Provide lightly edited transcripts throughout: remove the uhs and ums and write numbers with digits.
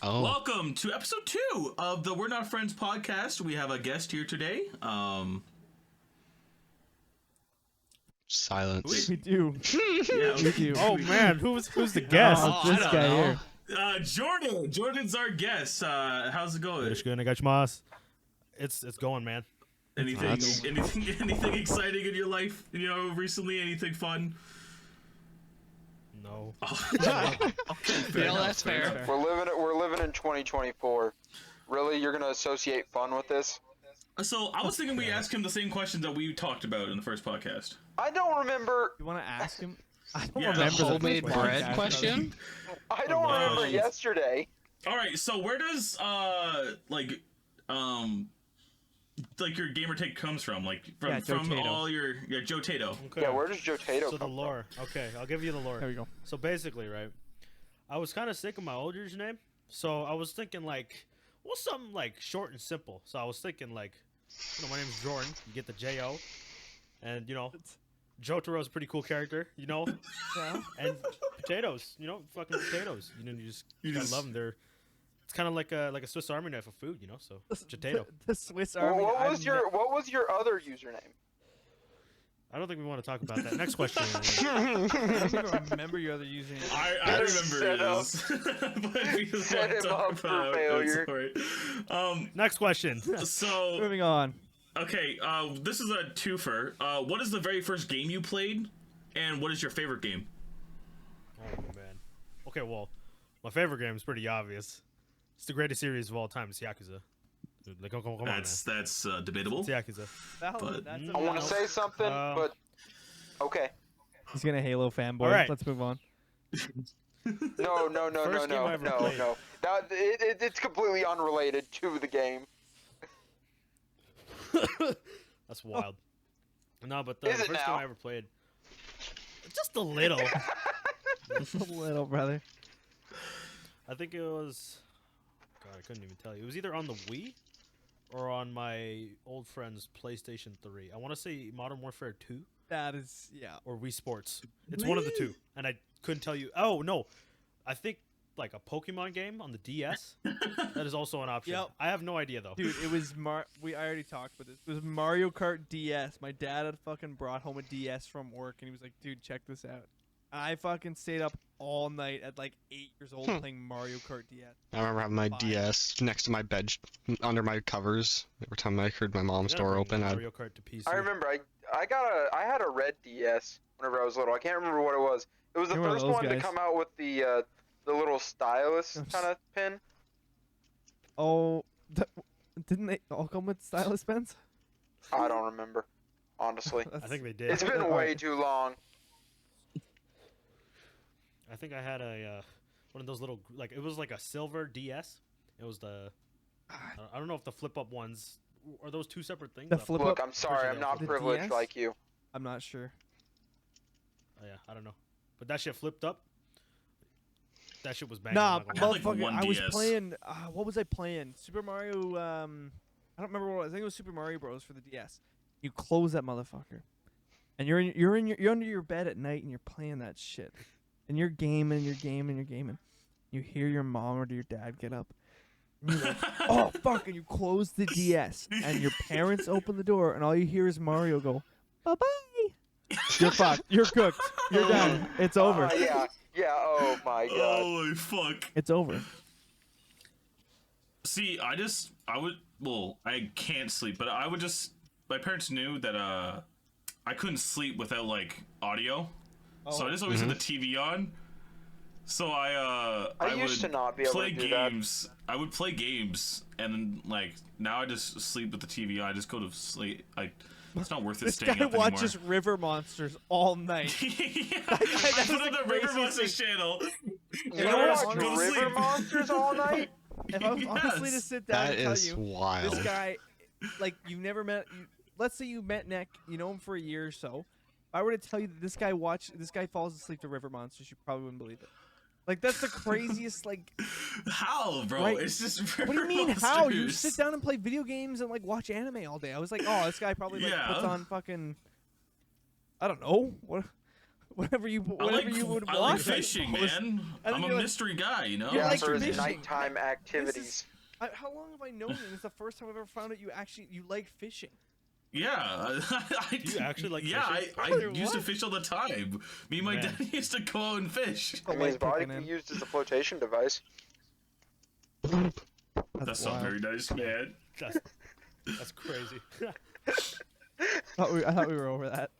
Oh. Welcome to episode 2 of the We're Not Friends podcast. We have a guest here today. Silence. We do. Yeah, We do. Oh man, who's the guest? This guy here. Jordan. Jordan's our guest. How's it going? It's going, man. Anything exciting in your life? Recently, anything fun? No. That's fair. We're living in 2024. Really, you're gonna associate fun with this? So I was thinking we ask him the same questions that we talked about in the first podcast. I don't remember. You want to ask him? I don't Yeah, remember The homemade first bread podcast. question? I don't remember questions. yesterday. All right. So where does your gamer take comes from? Like Yeah, Joe from Tato. all your Joe Tato. Okay. Yeah, where does Joe Tato So the come lore. Okay, I'll give you the lore. There we go. So basically, right, I was kind of sick of my old username, so I was thinking like, what's something like short and simple? So I was thinking like, my name's Jordan. You get the J-O, and Jotaro's a pretty cool character, Yeah. and potatoes, fucking potatoes. You just gotta love them. It's kind of like a Swiss Army knife of food, so potato. The Swiss from? Army. What was your other username? I don't think we want to talk about that. Next question. I don't even remember your other username. I remember Set it. But we just Set want to him talk up for about it. failure. It's all right. Next question. So Moving on. okay, this is a twofer. What is the very first game you played, and what is your favorite game? Oh man. Okay, well, my favorite game is pretty obvious. It's the greatest series of all time. It's Yakuza. Dude, like, come on, man. That's debatable. It's Yakuza. But- That's I want to enough. say something, but okay. He's gonna Halo fanboy. All right. Let's move on. No. First game I ever played. It's completely unrelated to the game. That's wild. No, but the Is it first game now? I ever played, just a little. Just a little, brother. I think it was. God, I couldn't even tell you. It was either on the Wii or on my old friend's PlayStation 3. I want to say Modern Warfare 2 That is, yeah. or Wii Sports. It's one of the two, and I couldn't tell you. Oh no, I think like a Pokemon game on the DS. That is also an option. Yep. I have no idea though. Dude, it was I already talked about this. It was Mario Kart DS. My dad had fucking brought home a DS from work, and he was like, "Dude, check this out." I fucking stayed up all night at like 8 years old playing Mario Kart DS. I remember having my Fine. DS next to my bed, under my covers. Every time I heard my mom's Gotta door bring open, I'd Mario Kart to PC. I remember I had a red DS whenever I was little. I can't remember what it was. It was the You're one of first those one to guys. come out with the little stylus Oops. kind of pin. Oh, didn't they all come with stylus pens? I don't remember, honestly. I think they did. It's been way too long. I think I had a one of those little it was like a silver DS. It was the I don't know if the flip up ones are those two separate things. The flip Look, up. I'm sorry, I'm not The privileged DS? like you. I'm not sure. Oh, yeah, I don't know, but that shit flipped up. That shit was banging. Nah, I'm not gonna lie. like motherfucker. one I was DS. playing. What was I playing? Super Mario. I don't remember what it was. I think it was Super Mario Bros. For the DS. You close that motherfucker, and you're under your bed at night, and you're playing that shit, and you're gaming. You hear your mom or your dad get up. And you're like, oh fuck! And you close the DS, and your parents open the door, and all you hear is Mario go, bye bye. You're fucked. You're cooked. You're done. It's over. Yeah. Oh my god. Holy fuck. It's over. See, I can't sleep, but my parents knew that I couldn't sleep without like audio. So I just always had the TV on. So I used would to not be able play to do that. games. I would play games, and then like now I just sleep with the TV on. I just go to sleep. It's not worth it This staying guy up watches River Monsters all night. anymore. That I is put on the the River craziest Monsters thing. channel. You know what? watch Go to River sleep. Monsters all night? If I was honestly to Yes. sit down that and tell is you, wild. this guy, like you've never met. Let's say you met Nick, you know him for a year or so. If I were to tell you that this guy falls asleep to River Monsters, you probably wouldn't believe it. Like that's the craziest. Like, How, bro? Right. It's just what do you River mean? How you Monsters. sit down and play video games and like watch anime all day? I was like, oh, this guy probably like Yeah. puts on fucking. I don't know whatever you would I like watch. fishing, Post- man. and I'm then a you're like, mystery guy, you know. Yeah, like for his fishing. nighttime activities. How long have I known you? It's the first time I've ever found out you like fishing. Yeah, I Do you actually like yeah, fishing? I Brother, used to what? fish all the time. Me and my Man. dad used to go out and fish. I mean, his Light body kicking can be in. used as a flotation device. That's not wild. very nice, man. That's crazy. I thought we were over that.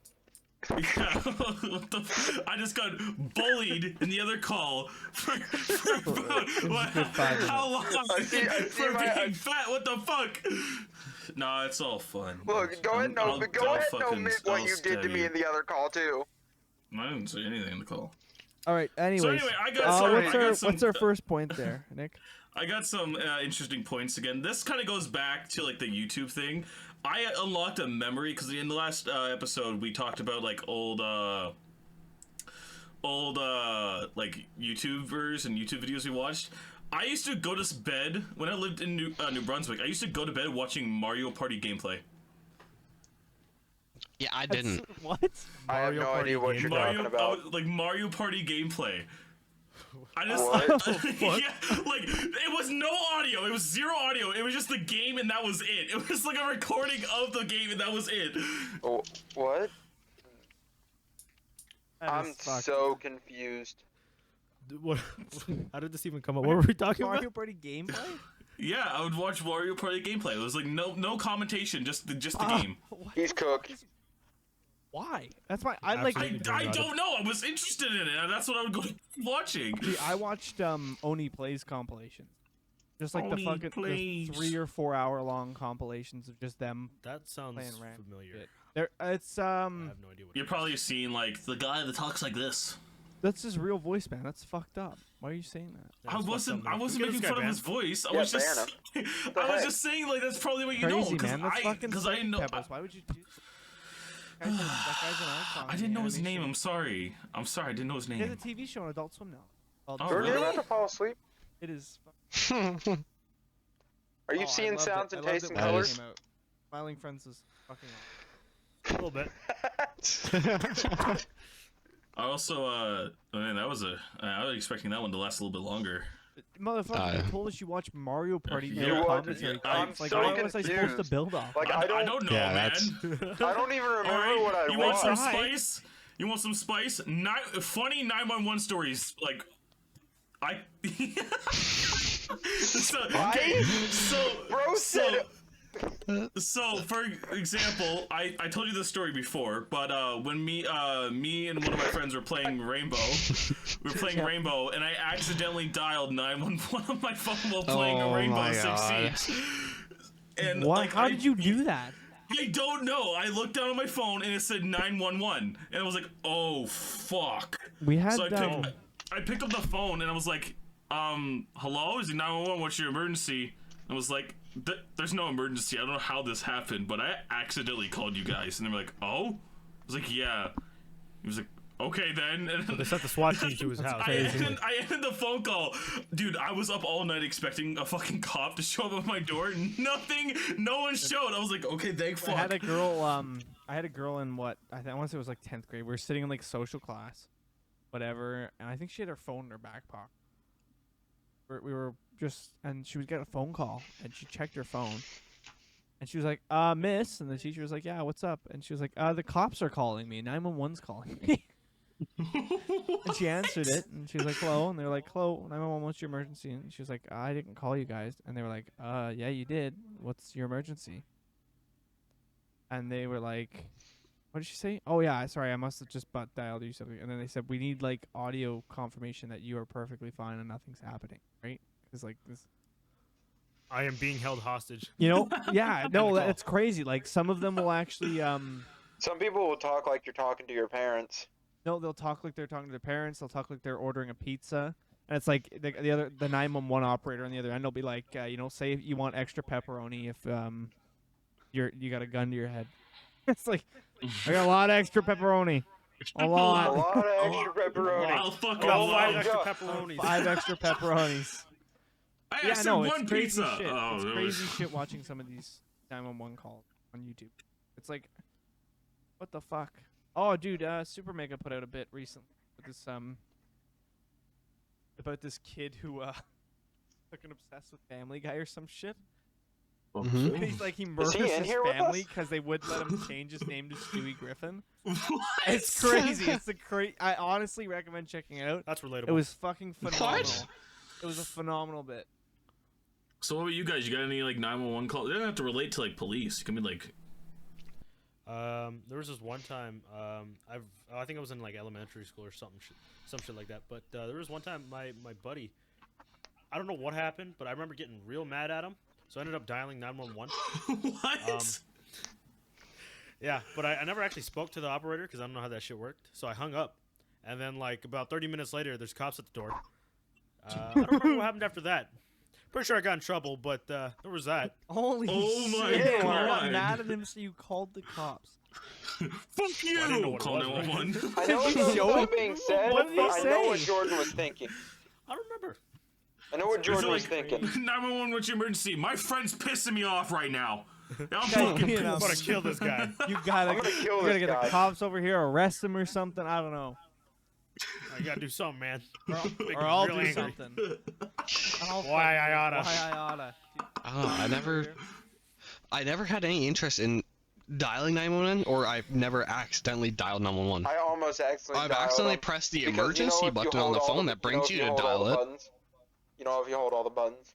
Yeah, what the I just got bullied in the other call for about, what, good 5 how long I see for my- being fat. What the fuck? Nah, it's all fun. Look, go ahead and I'll admit fucking- what I'll you did to stab me you. in the other call too. I didn't say anything in the call. All right. Anyways, So anyway, I got some. what's our first point there, Nick? I got some interesting points again. This kind of goes back to like the YouTube thing. I unlocked a memory because in the last episode we talked about like old like YouTubers and YouTube videos we watched. I used to go to bed when I lived in New Brunswick. I used to go to bed watching Mario Party gameplay. Yeah, I didn't. What? I have Mario no Party idea what you're gameplay. talking about. Like Mario Party gameplay. I just What? yeah, like it was no audio. It was zero audio. It was just the game and that was it. It was like a recording of the game and that was it. Oh, what? That I'm is fucked. so confused. What? How did this even come up? What were we talking Mario about? Party gameplay. Yeah, I would watch Mario Party gameplay. It was like no commentation, just the game. What He's the cooked. fuck is- Why? That's why I like. Absolutely. I don't know. I was interested in it. And that's what I would go watching. See, I watched Oni Plays compilations. Just like Oni the fucking Plays. the 3 or 4 hour long compilations of just them That sounds playing random familiar. shit. There, it's I have no idea what. You're it is. probably seeing like the guy that talks like this. that's his real voice, man. That's fucked up. Why are you saying that? That's I fucked wasn't. up, man. I wasn't Get this making guy fun of banned. his voice. I Yeah, was just. ban I was heck? just saying like that's probably what you know Crazy, man. That's fucking because I didn't know. Pebbles. Why would you do that guy's an icon I in didn't the know his name. animation. I'm sorry. I didn't know his He has a name. TV show on Adult Swim now. Called Oh, Jordan, you're really? about to fall asleep. It is. Are you I seeing loved sounds it. and I loved tastes it and when it colors? came out. Smiling Friends is fucking A little bit. I also, I mean, that was I was expecting that one to last a little bit longer. Motherfucker, you told us you watched Mario Party. Yeah, no well, commentary. yeah, I'm like, so what was I supposed to confused. build off? Like I I don't know, Yeah, man. I don't even remember All right, what I you want some watched. spice? You want some spice? Funny 911 stories. Like, I. so, okay, Bro said. So, for example, I told you this story before, but when me and one of my friends were playing Rainbow, Rainbow, and I accidentally dialed 911 on my phone while playing Oh Rainbow my Six God. Siege. And What? like, How did you do that? I don't know. I looked down on my phone and it said 911, and I was like, "Oh fuck!" We had So I picked up the phone and I was like, hello, is it 911? What's your emergency?" I was like, "There's no emergency. I don't know how this happened, but I accidentally called you guys." And they were like, "Oh?" I was like, "Yeah." He was like, "Okay then." And They sent the SWAT team to his house. I ended the phone call. Dude, I was up all night expecting a fucking cop to show up at my door. Nothing, no one showed. I was like, okay, thank fuck. I had a girl in what I want to say it was like 10th grade. We were sitting in like social class, whatever, and I think she had her phone in her back pocket. We were just, and she was getting a phone call, and she checked her phone, and she was like, miss, and the teacher was like, yeah, what's up? And she was like, the cops are calling me. 911's calling me. And she answered it, and she was like, hello, and they were like, hello, 911, what's your emergency? And she was like, I didn't call you guys. And they were like, yeah, you did. What's your emergency? And they were like, what did she say? Oh, yeah, sorry, I must have just butt dialed you something. And then they said, we need, like, audio confirmation that you are perfectly fine and nothing's happening, right? Because, like, this... I am being held hostage. You know? Yeah, no, call. that's crazy. Like, some of them will actually, Some people will talk like you're talking to your parents. no, they'll talk like they're talking to their parents. They'll talk like they're ordering a pizza. And it's like the 911 operator on the other end will be like, say if you want extra pepperoni if you got a gun to your head. It's like, I got a lot of extra pepperoni. A A lot. lot of extra pepperoni. I'll fucking Got Oh five my extra God. pepperonis. 5 extra pepperonis. I Yeah, said no, one it's crazy pizza. shit. Oh, It's it crazy was- shit watching some of these 911 calls on YouTube. It's like, what the fuck? Oh, dude, Super Mega put out a bit recently with this about this kid who fucking obsessed with Family Guy or some shit. Mhm. And he's like he Is murders he in his here with family us? because they wouldn't let him change his name to Stewie Griffin. What? It's crazy. It's I honestly recommend checking it out. That's relatable. It was fucking phenomenal. What? It was a phenomenal bit. So what about you guys? You got any like 911 calls? They don't have to relate to like police. You can be like, There was this one time. I think I was in like elementary school or some shit like that. But there was one time my buddy. I don't know what happened, but I remember getting real mad at him. So I ended up dialing 911. what? Yeah, but I never actually spoke to the operator because I don't know how that shit worked. So I hung up, and then like about 30 minutes later, there's cops at the door. I don't remember what happened after that. Pretty sure I got in trouble, but there was that. Holy Oh my shit! You got God. mad at him, so you called the cops. Fuck you! I didn't know what it Call was, right? 911. I know Did you show that him? being said, What did he I know what say? Jordan was thinking. I don't remember. I know what Jordan was like- thinking. 911, what's your emergency? My friend's pissing me off right now. I'm Yeah, fucking you know. I'm gonna kill this guy. You gotta, I'm gonna kill you gotta this get guy. the cops over here, arrest him or something. I don't know, I gotta do something, man. Make or me I'll real do angry. something. Why I oughta. Why I oughta. I don't know. I never had any interest in dialing 911, or I've never accidentally dialed 911. I almost accidentally I've dialed accidentally him pressed the because, you know, emergency if you button on hold the all phone that brings if you to hold all dial the it. buttons, you know, if you hold all the buttons.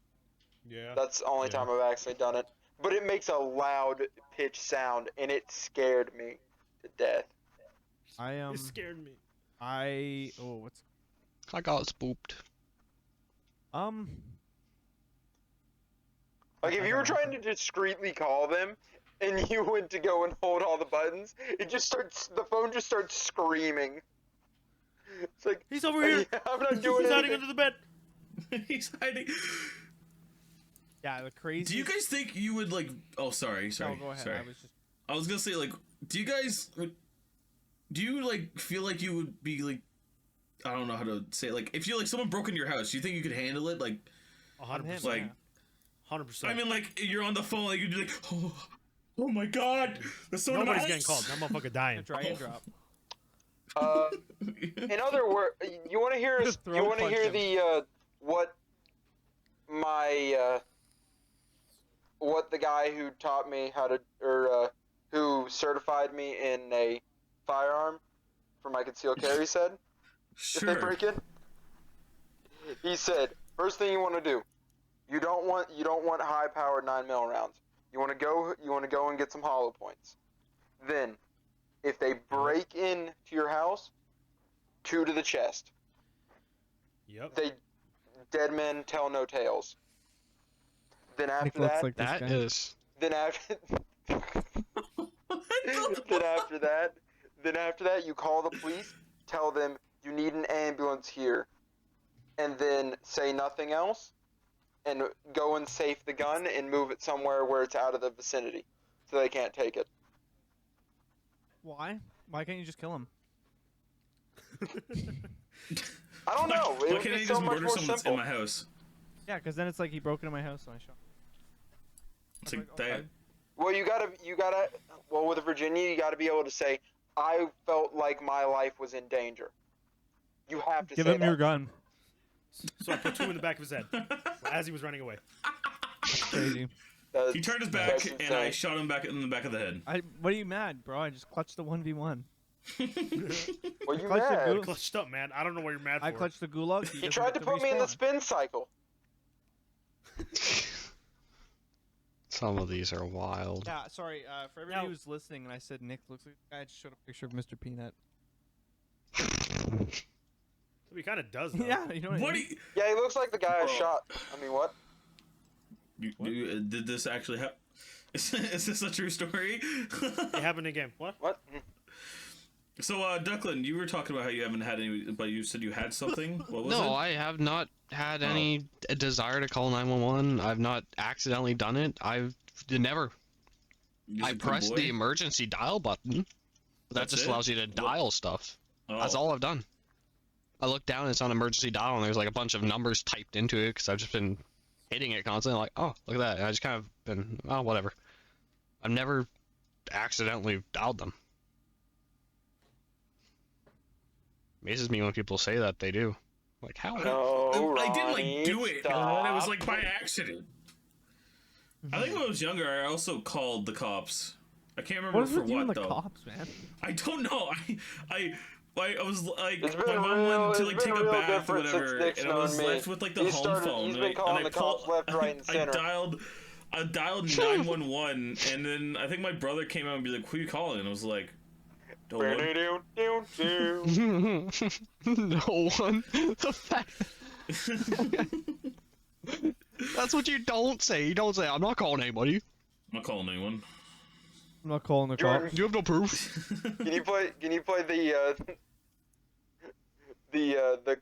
Yeah. That's the only time I've actually done it. But it makes a loud pitch sound, and it scared me to death. I It scared me. what's I got spooked. Like, if I you were got trying to discreetly call them, and you went to go and hold all the buttons, the phone just starts screaming. It's like, He's over here. I'm not doing He's hiding anything. under the bed. He's hiding. yeah, the crazy. Do you guys think you would like? Oh, sorry. No, go ahead. Sorry. I was just. I was gonna say like, do you like feel like you would be like, I don't know how to say it, like if you like someone broke into your house, do you think you could handle it? Like, 100%. like, 100%. I mean, like you're on the phone, like you'd be like, oh my god, there's someone Nobody's in my getting called. house!" That motherfucker dying. Drag and drop. In other words, you want to hear? Just throw You want to punch hear him. the what my what the guy who taught me how to, or who certified me in a firearm for my concealed carry said? If they Sure. break in, he said, first thing you want to do, you don't want high-powered 9mm rounds. You want to go and get some hollow points. Then, if they break in to your house, 2 to the chest. Yep. They dead men tell no tales. Then Nick after looks that, like this That guy. is. then after then after that, you call the police, tell them you need an ambulance here, and then say nothing else, and go and safe the gun and move it somewhere where it's out of the vicinity, so they can't take it. Why? Why can't you just kill him? I don't know. Why It would can't I be just so much murder more someone that's in simple. my house? Yeah, because then it's like he broke into my house and I shot. It's I'm like like, that. okay. Well, you gotta. Well, with Virginia, you gotta be able to say, I felt like my life was in danger. You have to Give say him that. your gun. So I put 2 in the back of his head as he was running away. Crazy. That's- He turned his that's back, and I insane. shot him back in the back of the head. What are you mad, bro? I just clutched the 1v1. Well, you Clutch the mad? goose. Clutched up, man. I don't know what you're mad for. I clutched the gulag. He tried to put me in the spin cycle. Some of these are wild. Yeah, sorry. For everybody Now- who's listening, and I said Nick looks like the guy. I just showed a picture of Mr. Peanut. He kind of does, though. Yeah, you know what, What I do mean? you, Yeah, he looks like the guy I Bro. shot. I mean, what? did this actually happen? Is this a true story? It happened in game. What? What? So, Declan, you were talking about how you haven't had any, but you said you had something. What was it? No, I have not had any desire to call 911. I've not accidentally done it. I've never. You're I a good pressed boy? the emergency dial button. That That's just it? allows you to dial stuff. Oh. That's all I've done. I look down, it's on emergency dial, and there's like a bunch of numbers typed into it because I've just been hitting it constantly. Like, oh, look at that. And I just kind of been, oh, whatever. I've never accidentally dialed them. Amazes me when people say that they do. Like, how? No, I didn't Ronnie, do it. stop. It was like by accident. I think when I was younger, I also called the cops. I can't remember What is for with you and what the though. cops, man? I don't know. I was like, It's my been mom real- went to it's like been take a real bath or different since whatever, Nick's and I was known me. left with like the He's home phone. He's been calling the cops left, right, and center. I dialed 911, and then I think my brother came out and be like, "Who are you calling?" And I was like, "No one." No one. The fact. That's what you don't say. You don't say, I'm not calling anybody. I'm not calling anyone. I'm not calling the Jordan, cops. You have no proof. Can you play the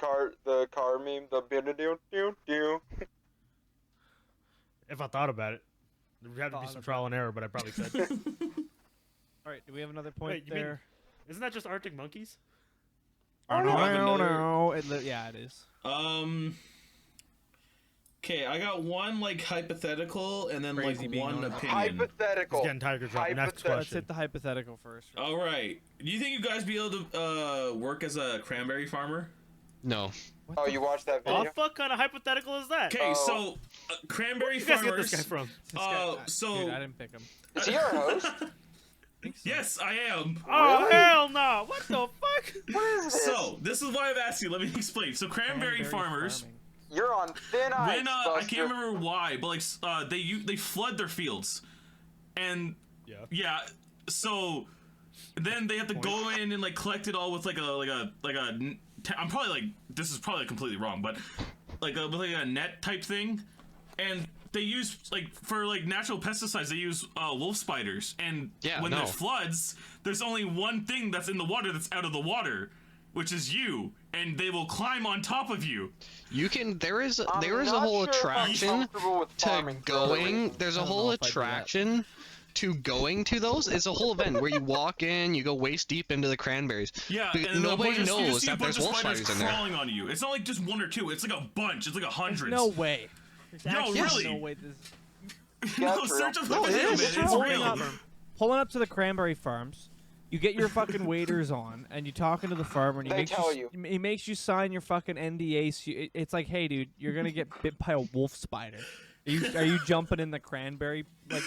car meme, the If I thought about it, there would have to be some trial and error, but I probably could. All right, do we have another point Wait, you mean- there? Isn't that just Arctic monkeys? I don't have another- no. Yeah, it is. Okay, I got one like hypothetical and then Crazy like being one on the- opinion. hypothetical. He's getting tiger drop. Next Hypothetical. Let's question. hit the hypothetical first. All right. Do you think you guys be able to work as a cranberry farmer? No. What Oh, the you watched that What video? the fuck kind of hypothetical is that? Okay, Oh. so cranberry Where'd you guys get farmers. this guy from? This guy- So dude, I didn't pick him. Is he our host? I think so. yes, I am. Oh Really? hell no! What the fuck? What is this? So this is why I'm asking. Let me explain. So cranberry farmers. farming. You're on thin ice, When I Buster. can't remember why, but like they flood their fields, and Yeah. so then they have to go in and like collect it all with I'm probably like this is probably completely wrong, but with a net type thing, and they use like for like natural pesticides they use wolf spiders, and Yeah, when no. there's floods, there's only one thing that's in the water that's out of the water, which is you, and they will climb on top of you. You can. There is a I'm not whole sure if I'm attraction comfortable with to farming for other going. reasons. There's a I don't know whole if I'd do that. attraction to going to those. It's a whole event where you walk in, you go waist deep into the cranberries. Yeah, But and nobody you just knows see a that bunch there's of wolf spiders spiders in there. crawling on you. It's not like just one or two. It's like a bunch. It's like hundreds. No way. There's No, actually really. no way this. No, That's search real. up No, the it video, is. man. It's It's pulling real. up, pulling up to the cranberry farms. You get your fucking waders on, and you talking to the farmer, and he They makes tell you. He makes you sign your fucking NDA. So it's like, hey, dude, you're gonna get bit by a wolf spider. Are you jumping in the cranberry like?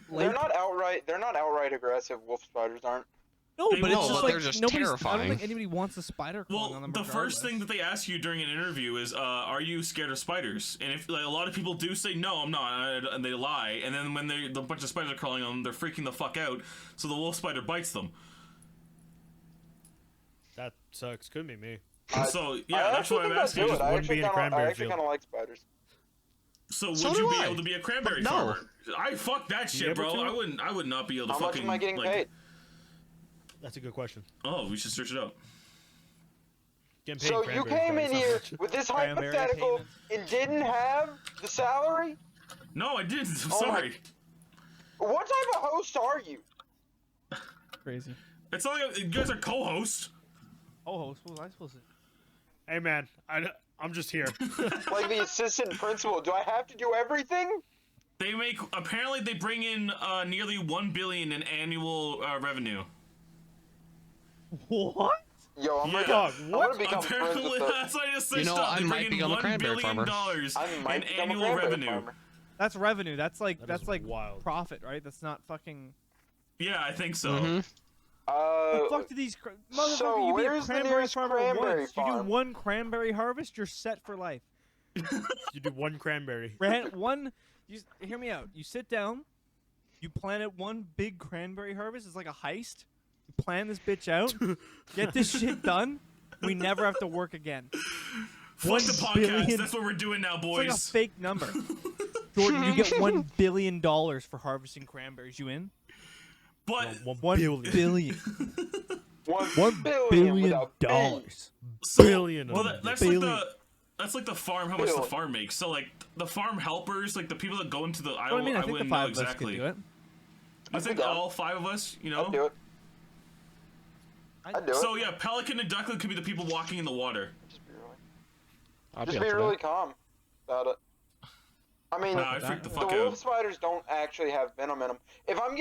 They're lake? not outright aggressive. Wolf spiders aren't. No, They but will, it's just but like they're just nobody's. I terrifying. don't think anybody wants a spider crawling on Well, them. the first thing regardless. that they ask you during an interview is, "Are you scared of spiders?" And if like, a lot of people do say, "No, I'm not," and they lie, and then when the bunch of spiders are crawling on them, they're freaking the fuck out. So the wolf spider bites them. That sucks. Couldn't be me. So I yeah, that's actually why I'm think I'd asking. do it. just I wouldn't actually be in a kind cranberry of field. like spiders. So would So you do be I. able to be a cranberry No. farmer? I fuck that shit, able bro. to? I would not be able to How fucking much am I getting like, paid? That's a good question. Oh, we should search it up. Getting paid So in you cranberries, came but in it's not here much. with this Cranberry hypothetical payments. and didn't have the salary? No, I didn't. I'm Oh my- sorry. What type of host are you? crazy. It's not like you guys are co-hosts. Oh, host, what was I supposed to? Hey man, I'm just here. Like the assistant principal? Do I have to do everything? They apparently they bring in nearly $1 billion in annual revenue. What? Yo, I'm Yeah. gonna, Dog, I'm what? gonna become friends Apparently, with the. that's what I just searched You know, up. I They might bring in become a $1 cranberry billion farmer. I might in become a annual cranberry revenue. farmer. That's revenue. That's like That that's is like wild. profit, right? That's not fucking. Yeah, I think so. Mhm. The fuck do these motherfucker? so You be a where's the cranberry nearest farmer cranberry once. You do farm? one cranberry harvest, you're set for life. You do one cranberry. One. Hear me out. You sit down. You plan it one big cranberry harvest. It's like a heist. You plan this bitch out. Get this shit done. We never have to work again. Fuck the podcast. billion- That's what we're doing now, It's boys. like a fake number. Jordan, you get $1 billion for harvesting cranberries. You in? but $1 billion. $1 billion without pay. dollars. so, billion Well, of that's billion. like that's like the farm. How much the Billion. farm makes. So like the farm helpers, like the people that go into the. I I mean, I think the wouldn't know five of us exactly. could do it. I think be down. all 5 of us, you I'd do know. it. I'd do it. So yeah, pelican and duckling could be the people walking in the water. I'll Just be be up for really that. calm about it. I mean, Nah, I freaked the the fuck wolf out. spiders don't actually have venom in them. If I'm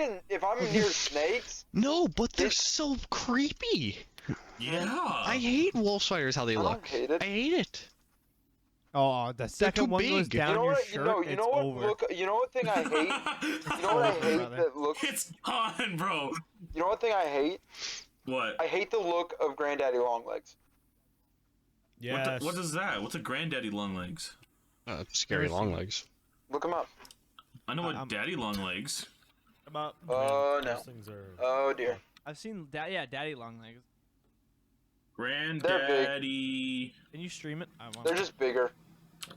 near snakes, No, but they're so creepy. Yeah. I hate wolf spiders. How they I look. don't hate it. I hate it. Oh, the second too one goes big. down You know your what? shirt, You know it's what? over. Look, you know what thing I hate? You know what I Over, hate brother. that looks. It's gone, bro. You know what thing I hate? What? I hate the look of Granddaddy Longlegs. Yes. What is that? What's a granddaddy long legs? Scary long legs. Look him up. I know what daddy long legs. About, Oh Those no. things are... Oh dear. I've seen daddy long legs. Granddaddy. Can you stream it? I want. They're just bigger.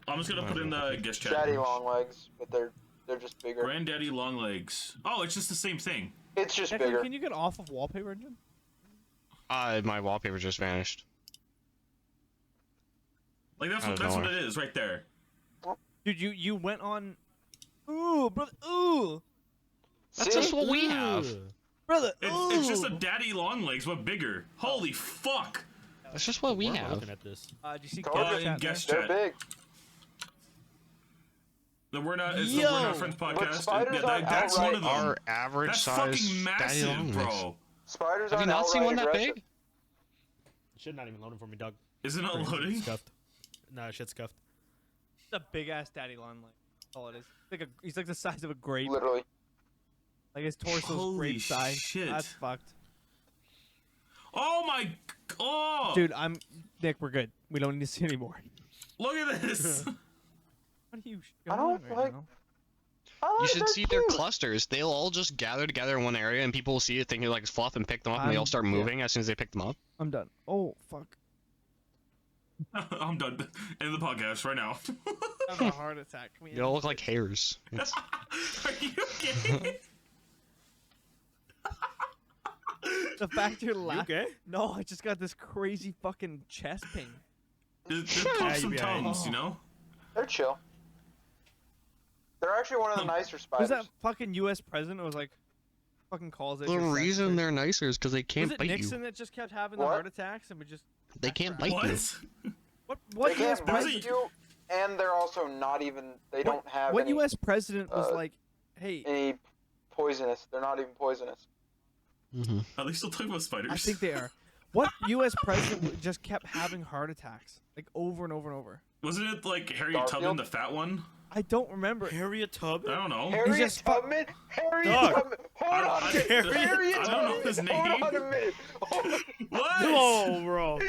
I'm just gonna put in the guest chat. Daddy Longlegs, but they're just bigger. Granddaddy long legs. Oh, it's just the same thing. It's just Declan, bigger. can you get off of wallpaper engine? My wallpaper just vanished. Like that's I what don't know. it is right there. Dude, you went on. Ooh, brother. Ooh, That's See? just what we have. brother. It's just a ooh. daddy long legs, but bigger. Holy fuck! That's just what we Where am I have. looking at this? Do you see Told guest you. chat there? Guest They're chat. big. The We're Not. It's Yo! the We're Not Friends But podcast. spiders aren't That's one of them. Our average That's size fucking daddy massive, long legs. bro. Spiders Have you aren't not seen outright one that aggressive. big? Shit not even loading for me, dog. Is it not loading? Scuffed. Nah, shit's scuffed. It's a big ass daddy long leg. That's all it is. He's like the size of a grape. Literally. Like his torso's Holy grape size. shit. That's fucked. Oh my! Oh, Dude, Nick, we're good. We don't need to see anymore. look at this. What are you I showing don't right like- now? I You like should that see their too. clusters. They'll all just gather together in one area, and people will see it, thinking like it's fluff, and pick them up, and they all start Yeah. moving as soon as they pick them up. I'm done. Oh, fuck. I'm done. End the podcast right now. I have a heart attack. Can we They all look like hairs. It's- Are you okay? The fact you're You laughing. okay? No, I just got this crazy fucking chest pain. Just pop some you be alright. tones, you know? They're chill. They're actually one of the nicer spiders. Was that fucking U.S. president? Who was like, fucking calls it. the your sex reason thing? they're nicer is because they can't Was it bite Nixon you. that just kept having the What? heart attacks and we just They can't bite What? you. what They U.S. can't bite president? you, and they're also not even. They don't have What any, U.S. president was uh, like, hey, any poisonous. They're not even poisonous. Hmm. Are they still talking about spiders? I think they are. What U.S. president just kept having heart attacks like over and over and over? Wasn't it like Harriet Tubman, Garfield? the fat one? I don't remember. Harriet Tubman? I don't know. Harriet just fu- Tubman. Harriet Dog. Tubman. Hold on. I- Harriet I don't know Tubman. his Hold name. on a minute. Hold on. What? No, bro.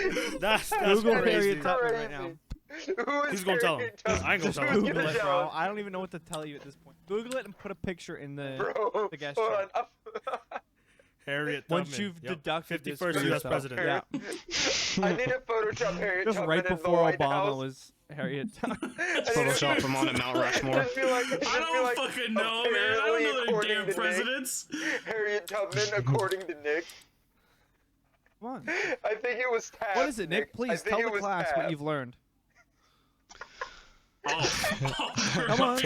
That's Google crazy. Harriet Tubman Crazy. right now. Who is Who's gonna tell him? Harriet Tubman? I ain't gonna tell him. Who's Google gonna it, tell bro. him? I don't even know what to tell you at this point. Google it and put a picture in the. Bro, the guest hold chat. on. Harriet Tubman. Once you've Yep. deducted this 51st for U.S. yourself. president. Yeah, I need to Photoshop Harriet just Tubman right in the before White Obama House. was Harriet Tubman. Photoshop them on at Mount Rushmore. I don't fucking know, man. I don't know the according damn to Nick, presidents. Harriet Tubman, according to Nick. Come on. I think it was Taft. What is it, Nick? I Please think tell it the was class what Taft. you've learned. Oh. Come on.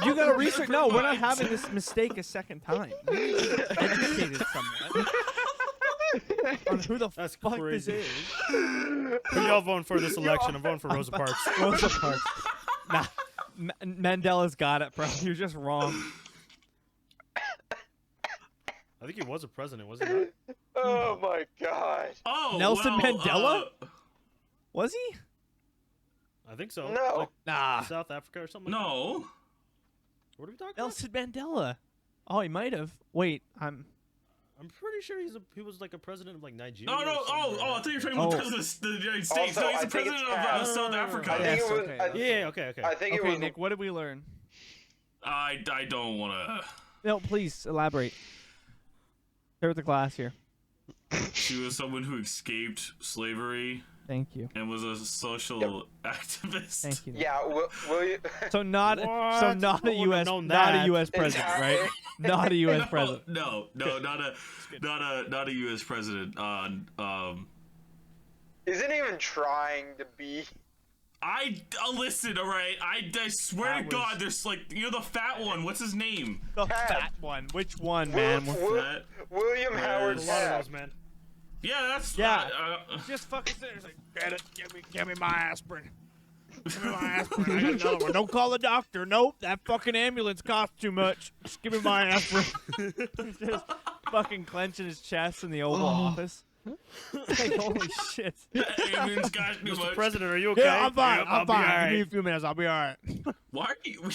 You gotta research. No, we're not having this mistake a second time. We need to be educated somewhat on who the That's fuck crazy. this is. Who y'all voting for this election? I'm voting for Rosa Parks. Rosa Parks. Nah, Mandela's got it, bro. You're just wrong. I think he was a president, wasn't he? Not? Oh my god. Oh, Nelson well, Mandela? Was he? I think so. No. Like Nah. South Africa or something. Like no. that? What are we talking Nelson Mandela. Oh, he might have. Wait, I'm. about? I'm pretty sure he was like a president of like Nigeria. No, no. or Oh, somewhere. I thought you were talking Oh. about the president of the United States. Also, No, he's I the think president it's of Taft. South No, Africa. I think Yes, it was. okay. Yeah, okay. I think it Okay, was. Nick, what did we learn? I don't want to. No, please elaborate. Start with the class here. She was someone who escaped slavery Thank you. and was a social activist. Thank you. Nick. Yeah. Will you? So not a What? not a I wouldn't have U.S. known not a that. U.S. president, right? Not a U.S. president. No, not a U.S. president. Isn't even trying to be. Listen, all right. I swear That to was- God, there's like the fat one. What's his name? The Taft. fat one. Which one, man? Fat. William Howard A lot of Taft. those, man. Yeah, that's Yeah. Just fucking sit there. It's like, get it. Give me my aspirin. Give me my aspirin. I got another one. Don't call the doctor. Nope. That fucking ambulance costs too much. Just give me my aspirin. Just fucking clenching his chest in the Oval Office. Like, holy shit. Aliens got too Mr. much. President, are you okay? Yeah, I'm fine. Yep, I'm I'll be fine. alright. Give me a few minutes. I'll be alright. Why are you?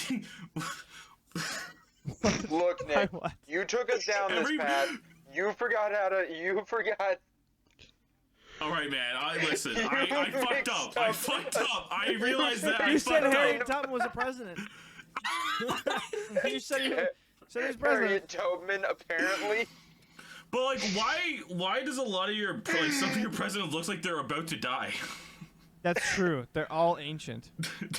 Look, Nick, What? you took us down this path. You forgot how to. You forgot. All right, man. Listen. I fucked up. I fucked up. I realized that I You said fucked Harriet up. Tubman was a president. You said he was president. Harriet Tubman, apparently. But like, why does a lot of your like some of your presidents looks like they're about to die? That's true. They're all ancient.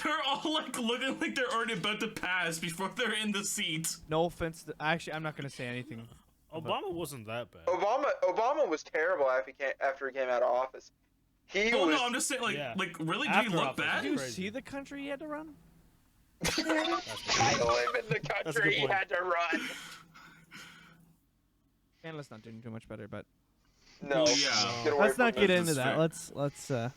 They're all like looking like they're already about to pass before they're in the seat. No offense. Actually, I'm not gonna say anything. Obama wasn't that bad. Obama was terrible after he came out of office. He Oh was. no, I'm just saying, like, Yeah. like really, do After you look office, bad? Did you Crazy. see the country he had to run? I live in the a good country he point. had to run. Canada's not doing too much better, but No. Yeah. Get away let's from not me. get That's into that. fair.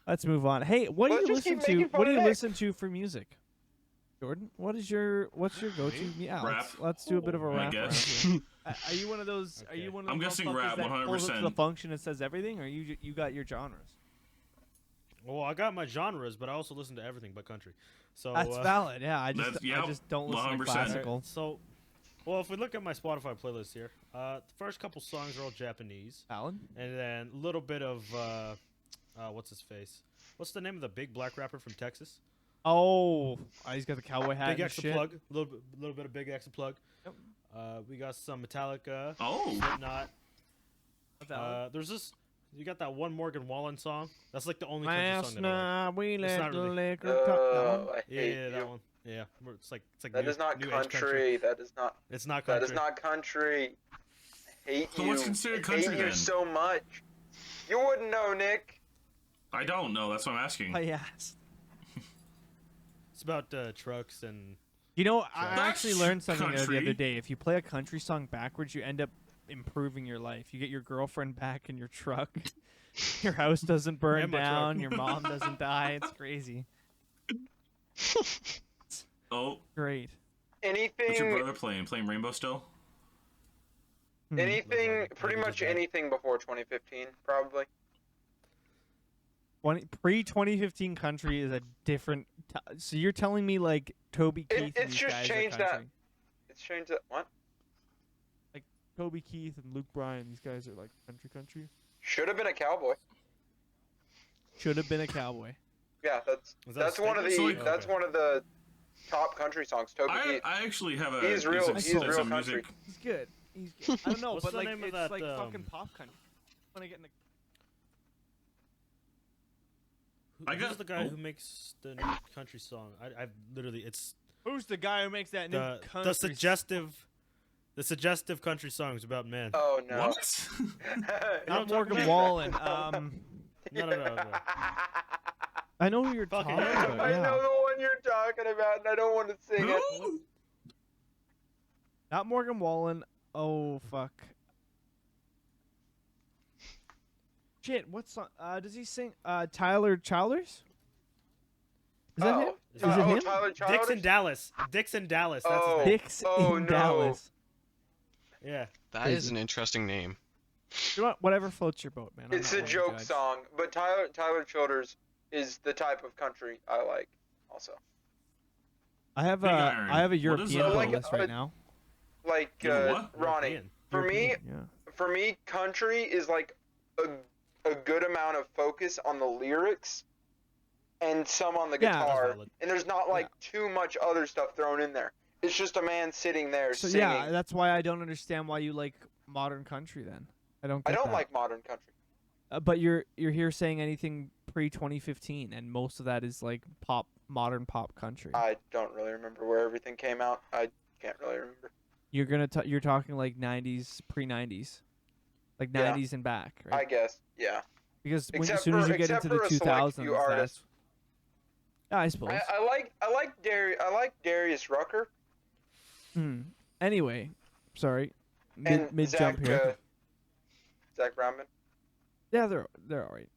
Let's move on. Hey, what do Let's you just keep listen to? making fun What do of you Nick. listen to for music? Jordan, what's your go-to? Yeah, Rap. let's do a bit of a I rap. guess. around here. Are you one of those? Are you one of those? I'm guessing motherfuckers rap, that pulls up to 100%. the function and says everything, or you got your genres? Well, I got my genres, but I also listen to everything but country. So That's valid. Yeah, I That's- I yep, just don't listen to 100%. classical. So, well, if we look at my Spotify playlist here, the first couple songs are all Japanese, Alan? and then a little bit of what's his face? What's the name of the big black rapper from Texas? Oh, he's got the cowboy hat Big and X shit. plug, a little bit of Big X plug. Yep. We got some Metallica, Oh, Slipknot. What's that one? There's this. You got that one Morgan Wallen song. That's like the only country Last song that I like. night we It's let not the really- liquor talk. That one? I Yeah, hate yeah, you. that one. Yeah, it's like That new, is not new age country. That is not. It's not That country. is not country. I hate So you. what's considered I hate country you then? so much. You wouldn't know, Nick. I don't know. That's what I'm asking. I asked. It's about trucks and You know, I That's actually learned something the country. other day. If you play a country song backwards, you end up improving your life. You get your girlfriend back in your truck. Your house doesn't burn And my truck. down. Your mom doesn't die. It's crazy. Oh, Great. what's your Anything, brother playing? Playing Rainbow still? anything, Like, pretty like he much just died. anything before 2015, probably. Pre-2015 country is a different. So you're telling me like Toby Keith and it's these just guys changed are that. country? It's changed that. What? Toby Keith and Luke Bryan, these guys are like country. Should have been a cowboy. Should have been a cowboy. Yeah, Is that a that's one of the statement? So, that's Okay. one of the top country songs. Toby I Keith. actually have a. He's real- some- he's some real country. music. He's good. He's good. I don't know, What's but the like name of it's that, like fucking pop country. When I get in the I Who's got- the guy oh. who makes the new country song? I've literally it's Who's the guy who makes that new country? the suggestive country songs about men. Oh no. What? Not know Morgan what Wallen. No. I know who you're Fucking talking hell. about. I Yeah. know the one you're talking about, and I don't want to sing it. Who? Not Morgan Wallen. Oh fuck. Shit, what song? Does he sing? Tyler Childers? Is that him? Is it him? Tyler Childers? Dixon Dallas. Dixon Dallas. That's Oh. his name. Dix Oh, in no. Dallas. Yeah. That is an interesting name. You know what? Whatever floats your boat, man. I'm It's not a one to joke judge. song, but Tyler Childers is the type of country I like. Also, I have Big Iron. I have a What is European that? Like, playlist right now. like You know what? Ronnie. European. For me, European, for me, country is like a good amount of focus on the lyrics and some on the Yeah. guitar, That's valid. and there's not like too much other stuff thrown in there. It's just a man sitting there So singing. yeah, that's why I don't understand why you like modern country. Then I don't. I Get don't that. like modern country. But you're here saying anything pre 2015, and most of that is like modern pop country. I don't really remember where everything came out. I can't really remember. You're talking like 90s, pre 90s, like Yeah. 90s and back, I right? guess, yeah. Because as Except soon as for- you get except into the for a select 2000s, few artists. that's. Yeah, I suppose. I like Darius Rucker Anyway, sorry, and mid Zach, jump here. Zach Brownman. Yeah, they're alright.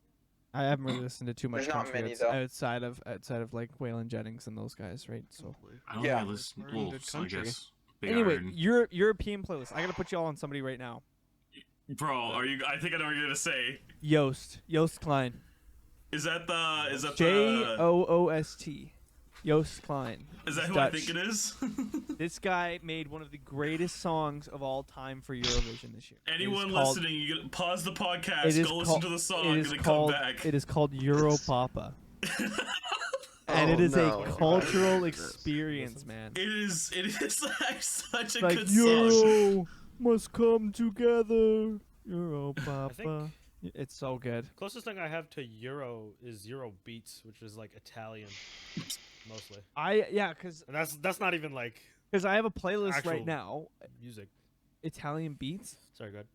I haven't really listened to too much There's not country many, though. outside of like Waylon Jennings and those guys, right? So I don't Yeah. really listen. Very Well, good I country. guess. Big anyway, Iron. European playlist. I gotta put you all on somebody right now. Bro, are you? I think I know what you're gonna say. Joost Klein. Is that the? Joost. Joost Klein. Is that He's who Dutch. I think it is? This guy made one of the greatest songs of all time for Eurovision this year. Anyone called- listening, you can pause the It podcast, is go listen called- to the song, it and is then called, come back. It is called Europapa. And Oh, it is no. a cultural experience, man. It is like such a Like good song. Euro must come together. Europapa. think- It's so good. Closest thing I have to Euro is Euro Beats, which is like Italian, mostly. Because And that's not even like I have a playlist Actual- right now, music. Italian beats. Sorry, good.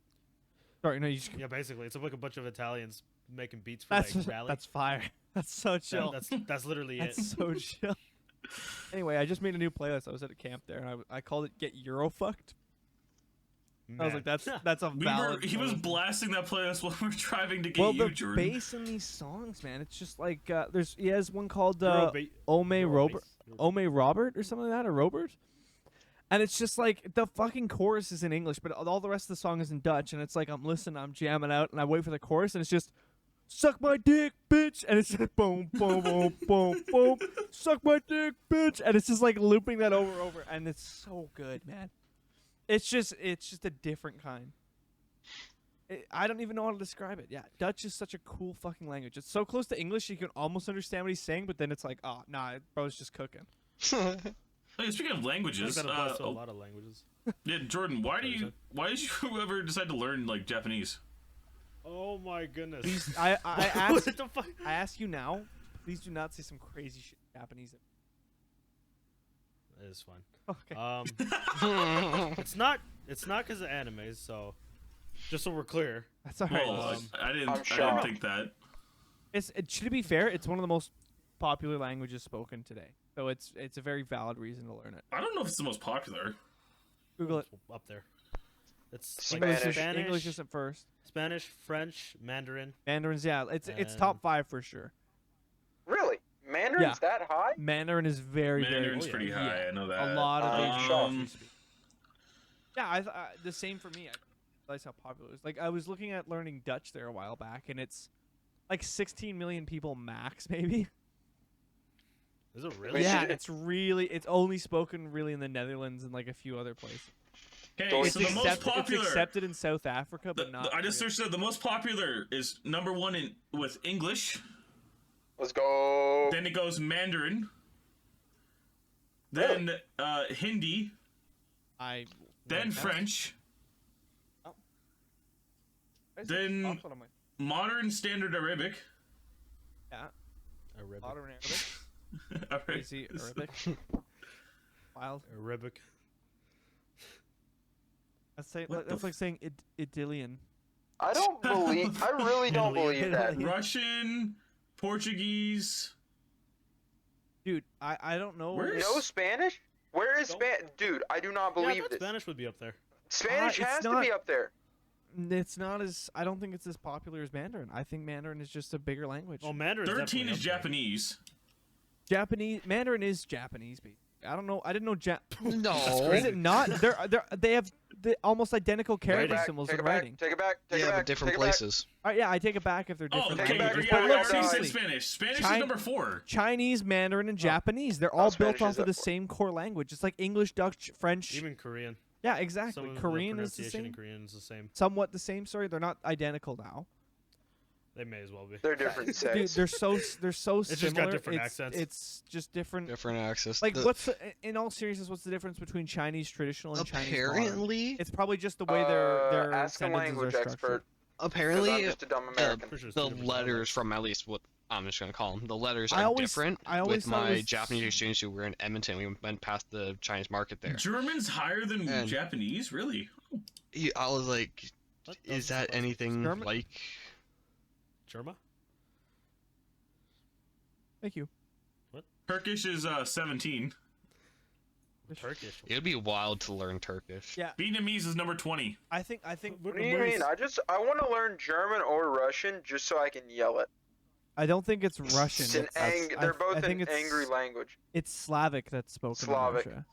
Sorry, no, you just, Yeah, basically, it's like a bunch of Italians making beats for that's like rally. that's fire. That's so chill. That's literally it. That's so chill. Anyway, I just made a new playlist. I was at a camp there, and I called it "Get Euro Fucked." I was like, that's a valid. He was playlist. blasting that playlist while we were driving to get Well, you, the Jordan. bass in these songs, man, it's just like he has one called Euro Robert, bass. Ome Robert or something like that, or Robert. And it's just like the fucking chorus is in English, but all the rest of the song is in Dutch. And it's like I'm listening, I'm jamming out, and I wait for the chorus, and it's just suck my dick, bitch, and it's just boom, boom, boom, boom, boom, suck my dick, bitch, and it's just like looping that over and over, and it's so good, man. It's just a different kind. I don't even know how to describe it. Yeah, Dutch is such a cool fucking language. It's so close to English you can almost understand what he's saying, but then it's like, oh, nah, bro's just cooking. Hey, speaking of languages, That applies to a lot of languages. yeah, Jordan, why did you ever decide to learn like Japanese? Oh my goodness. Please, I ask, What the fuck? I ask you now, please do not say some crazy shit in Japanese. It is fun. Okay, It's not because of animes, so just so we're clear. that's all right. Well, I I'm didn't shocked. think that. To be fair, it's one of the most popular languages spoken today, so it's a very valid reason to learn it. I don't know if it's the most popular. Google it. Up there. It's Spanish. English isn't first. Spanish, French, Mandarin. Mandarin's, yeah, it's And- top 5 for sure. Really? Mandarin's that high? Mandarin is very, Mandarin's very pretty high. I know that. A lot of Asian shocked. countries speak. Yeah, I the same for me. I realized how popular it is. Like I was looking at learning Dutch there a while back, and it's like 16 million people max, maybe. Is it We really? Yeah, should- it's only spoken really in the Netherlands and like a few other places. Okay, So so the most It's popular. accepted in South Africa, but not. I just really. searched it. The most popular is number 1 with English. Let's go. Then it goes Mandarin. Then Hindi. I. Then French. Then- Modern Standard Arabic. Yeah, Arabic. modern Arabic. Alright. Crazy Arabic. Wild. Arabic. That's like saying Idyllian. I don't believe. I really don't believe that. Russian, Portuguese. Dude, I don't know. Where No Spanish? Where is Don't- Spanish? Dude, I do not Yeah, I believe thought this. Spanish would be up there. Spanish it's has to not- be up there. It's not as. I don't think it's as popular as Mandarin. I think Mandarin is just a bigger language. Oh, Mandarin. 13 is Japanese. Japanese Mandarin is Japanese. I don't know. I didn't know. No. Is it not? They have the almost identical Take it character back. symbols Take in it back. writing. Take it back. Take it Yeah, back. but different take it back. places. Yeah, I take it back if they're Oh, different okay. back. languages. Yeah, But I look, already said seriously, Spanish. Spanish Chi- is number 4. Chinese, Mandarin, and Japanese. They're all built Spanish off is of up the for- same core language. It's like English, Dutch, French. Even Korean. Yeah, Some exactly. of Korean the is the pronunciation in same. Korean is the same. Somewhat the same. Sorry, they're not identical now. They may as well be. They're different Dude, sets. they're so similar. just got different it's, accents. It's just different. Different access. Like, in all seriousness, what's the difference between Chinese traditional and Chinese modern? apparently, It's probably just the way their ask a sentences language are structured. expert. 'Cause apparently I'm just a dumb American. Pretty sure it's the two different letters dialects. from at least what I'm just gonna call them. The letters I are always- different. I always With thought it my was- Japanese exchange student, we were in Edmonton. We went past the Chinese market there. German's higher than And- Japanese? Really? I was like, What? is that anything German? like? Germa? Thank you. Turkish is 17. Turkish. It'd be wild to learn Turkish. Yeah, Vietnamese is number 20. I think. What do you mean? I want to learn German or Russian just so I can yell it. I don't think it's Russian. It's an It's- they're both I think an it's, angry language. It's Slavic that's spoken Slavic. in Russia.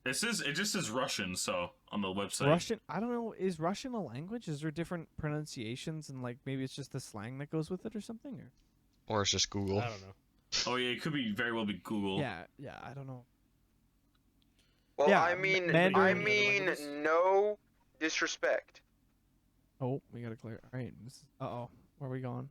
It just says Russian, so on the website. Russian? I don't know. Is Russian a language? Is there different pronunciations and like maybe it's just the slang that goes with it or something? Or it's just Google. I don't know. Oh yeah, it could be very well be Google. Yeah, I don't know. Well, Yeah, I mean, Mandarin- no disrespect. Oh, we gotta clear. All right. Uh-oh. Where are we going?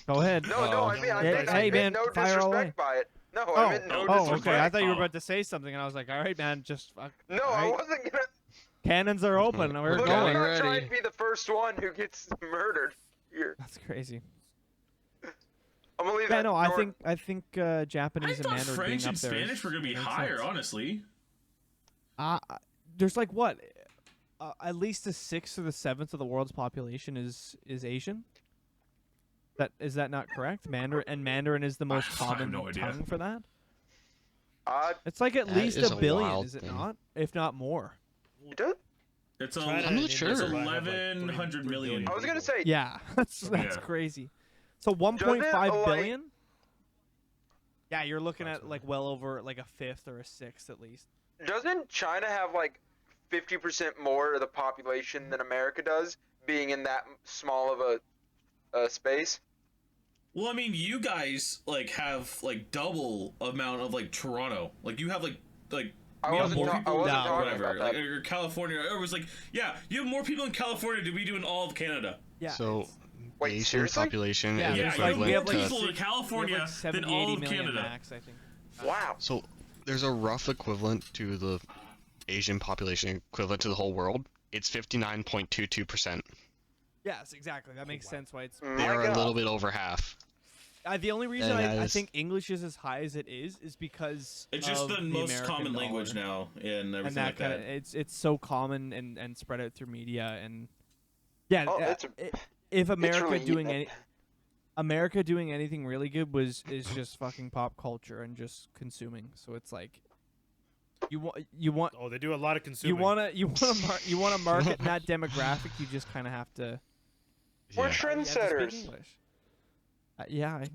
Go ahead. No, I mean, I Yeah, meant, hey, I meant man, no fire away. disrespect by it. No, Oh, I meant no disrespect. okay. I thought you were Oh. about to say something, and I was like, all right, man, just No, all I right. wasn't gonna. Cannons are open. and We're Look, going. I'm going. not Ready. trying to be the first one who gets murdered here. That's crazy. I'm gonna leave Yeah, that. no, I Jordan. think I Japanese and thought Mandarin French being and up there Spanish were gonna be makes higher, sense. honestly. There's like what? At least a sixth or the seventh of the world's population is Asian. Is that not correct? Mandarin is the most I have common no idea. tongue for that. Uh, It's like at That least is a a billion, wild is it thing. not? If not more. you do? It's China I'm and not India sure. It's combined have, like, 1100 3 million. billion I was gonna people. say. Yeah, that's Yeah. crazy. So 1.5 like- billion. Yeah, you're looking at like well over like a fifth or a sixth at least. Doesn't China have like 50% more of the population than America does, being in that small of a space? Well, I mean, you guys like have like double amount of like Toronto. Like you have like I we have wasn't, more ta- I people wasn't down, talking whatever. about Like that. or California. It was like, yeah, you have more people in California than we do in all of Canada. Yeah. So it's- Wait, the Asian seriously? population Yeah, is Yeah, there's you have like- we more have like people in we have California like 70, than all 80 of million Canada. max, I think. Wow. So there's a rough equivalent to the Asian population equivalent to the whole world. It's 59.22%. Yes, exactly. That makes sense why it's. They My are a God. little bit over half. The only reason And I as- think English is as high as it is because It's just of the most American common dollar. language now and everything and that like kind of that. it's so common and spread out through media and yeah. Oh, it's if America really doing eating America doing anything really good is just fucking pop culture and just consuming. So it's like you want Oh, they do a lot of consuming. you want to market that demographic. You just kind of have to. We're Yeah, you have to speak trendsetters. English. Yeah.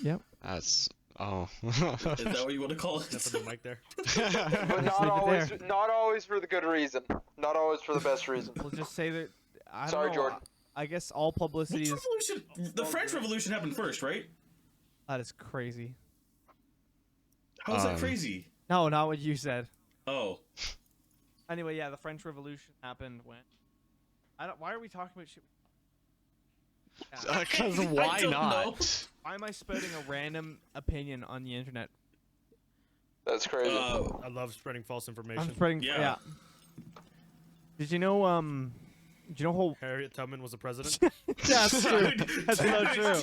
Yep. that's oh. Is that what you want to call it? Step in the mic there. But Just not leave it always, there. not always for the good reason. Not always for the best reason. We'll just say that. I Sorry, don't know, Jordan. I guess all publicity Which is. revolution? The French Revolution happened first, right? That is crazy. How's that Um, crazy? No, not what you said. Oh, Anyway, yeah, the French Revolution happened when. Why are we talking about shit? Yeah. Because I why don't not? know. Why am I spreading a random opinion on the internet? That's crazy. I love spreading false I'm information. spreading. Yeah. Yeah. Did you know? Did you know how? Harriet Tubman was the president. That's true. That's so true.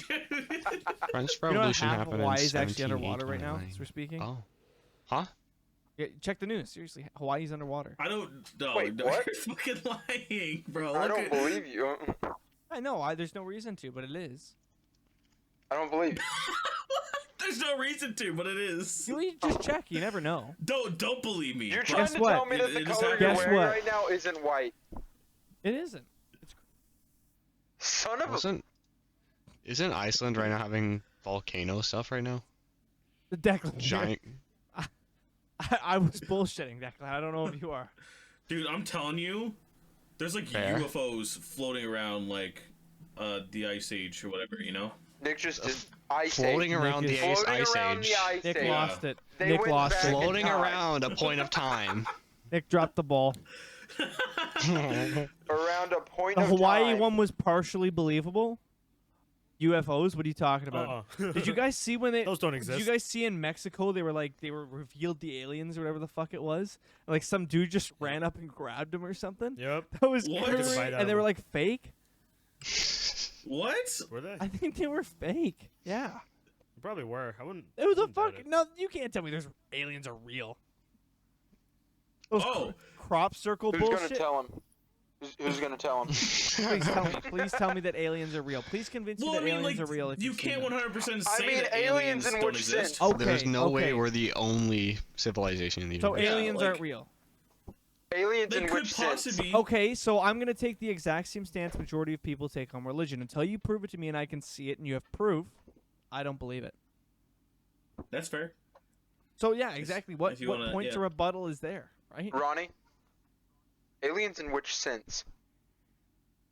French You know Revolution how half of happened Hawaii in is actually underwater right now 1789. as we're speaking? Oh, huh? Yeah, check the news. Seriously, Hawaii's underwater. I don't know. Wait, no, what? You're fucking lying, bro. I Look don't at- believe you. I know. There's no reason to, but it is. I don't believe you. There's no reason to, but it is. You just check. You never know. Don't believe me. You're but- trying Guess to what? tell me that the It just color happened. you're Guess wearing what? right now isn't white. It isn't. Son of a... Isn't Iceland right now having volcano stuff right now? The Declan. Giant. I was bullshitting, Declan. I don't know if you are. Dude, I'm telling you, there's like Fair. UFOs floating around like the Ice Age or whatever, you know? Nick just did ice Floating age. around the is- ice Floating around age. the ice Nick age. lost it. They Nick went lost back it. in Floating time. around a point of time. Nick dropped the ball. Around a point The of Hawaii time. one was partially believable. UFOs? What are you talking about? Uh-uh. Did you guys see when they? Those don't Did exist. you guys see in Mexico they were revealed the aliens or whatever the fuck it was? Like some dude just ran up and grabbed him or something. Yep. That was What? crazy. Took a bite out And they of were him. like fake. What? Were they? I think they were fake. Yeah. They probably were. I wouldn't. It was a wouldn't doubt fuck. it. No, you can't tell me there's aliens are real. Those Oh. crop circle Who's bullshit. gonna tell him? Who's gonna tell him? Please tell me. Please tell me that aliens are real. Please convince me Well, I that mean, aliens like, are real. If you you've seen can't them. 100% I say mean, that aliens in don't which exist. sense? Okay. There's no way okay. we're the only civilization in the So universe. Yeah, aliens like- aren't real. Aliens They in could which sense? possibly. Okay, so I'm gonna take the exact same stance majority of people take on religion. Until you prove it to me and I can see it and you have proof, I don't believe it. That's fair. So yeah, exactly. What if you what wanna- point yeah. to rebuttal is there, right? Ronnie, aliens in which sense?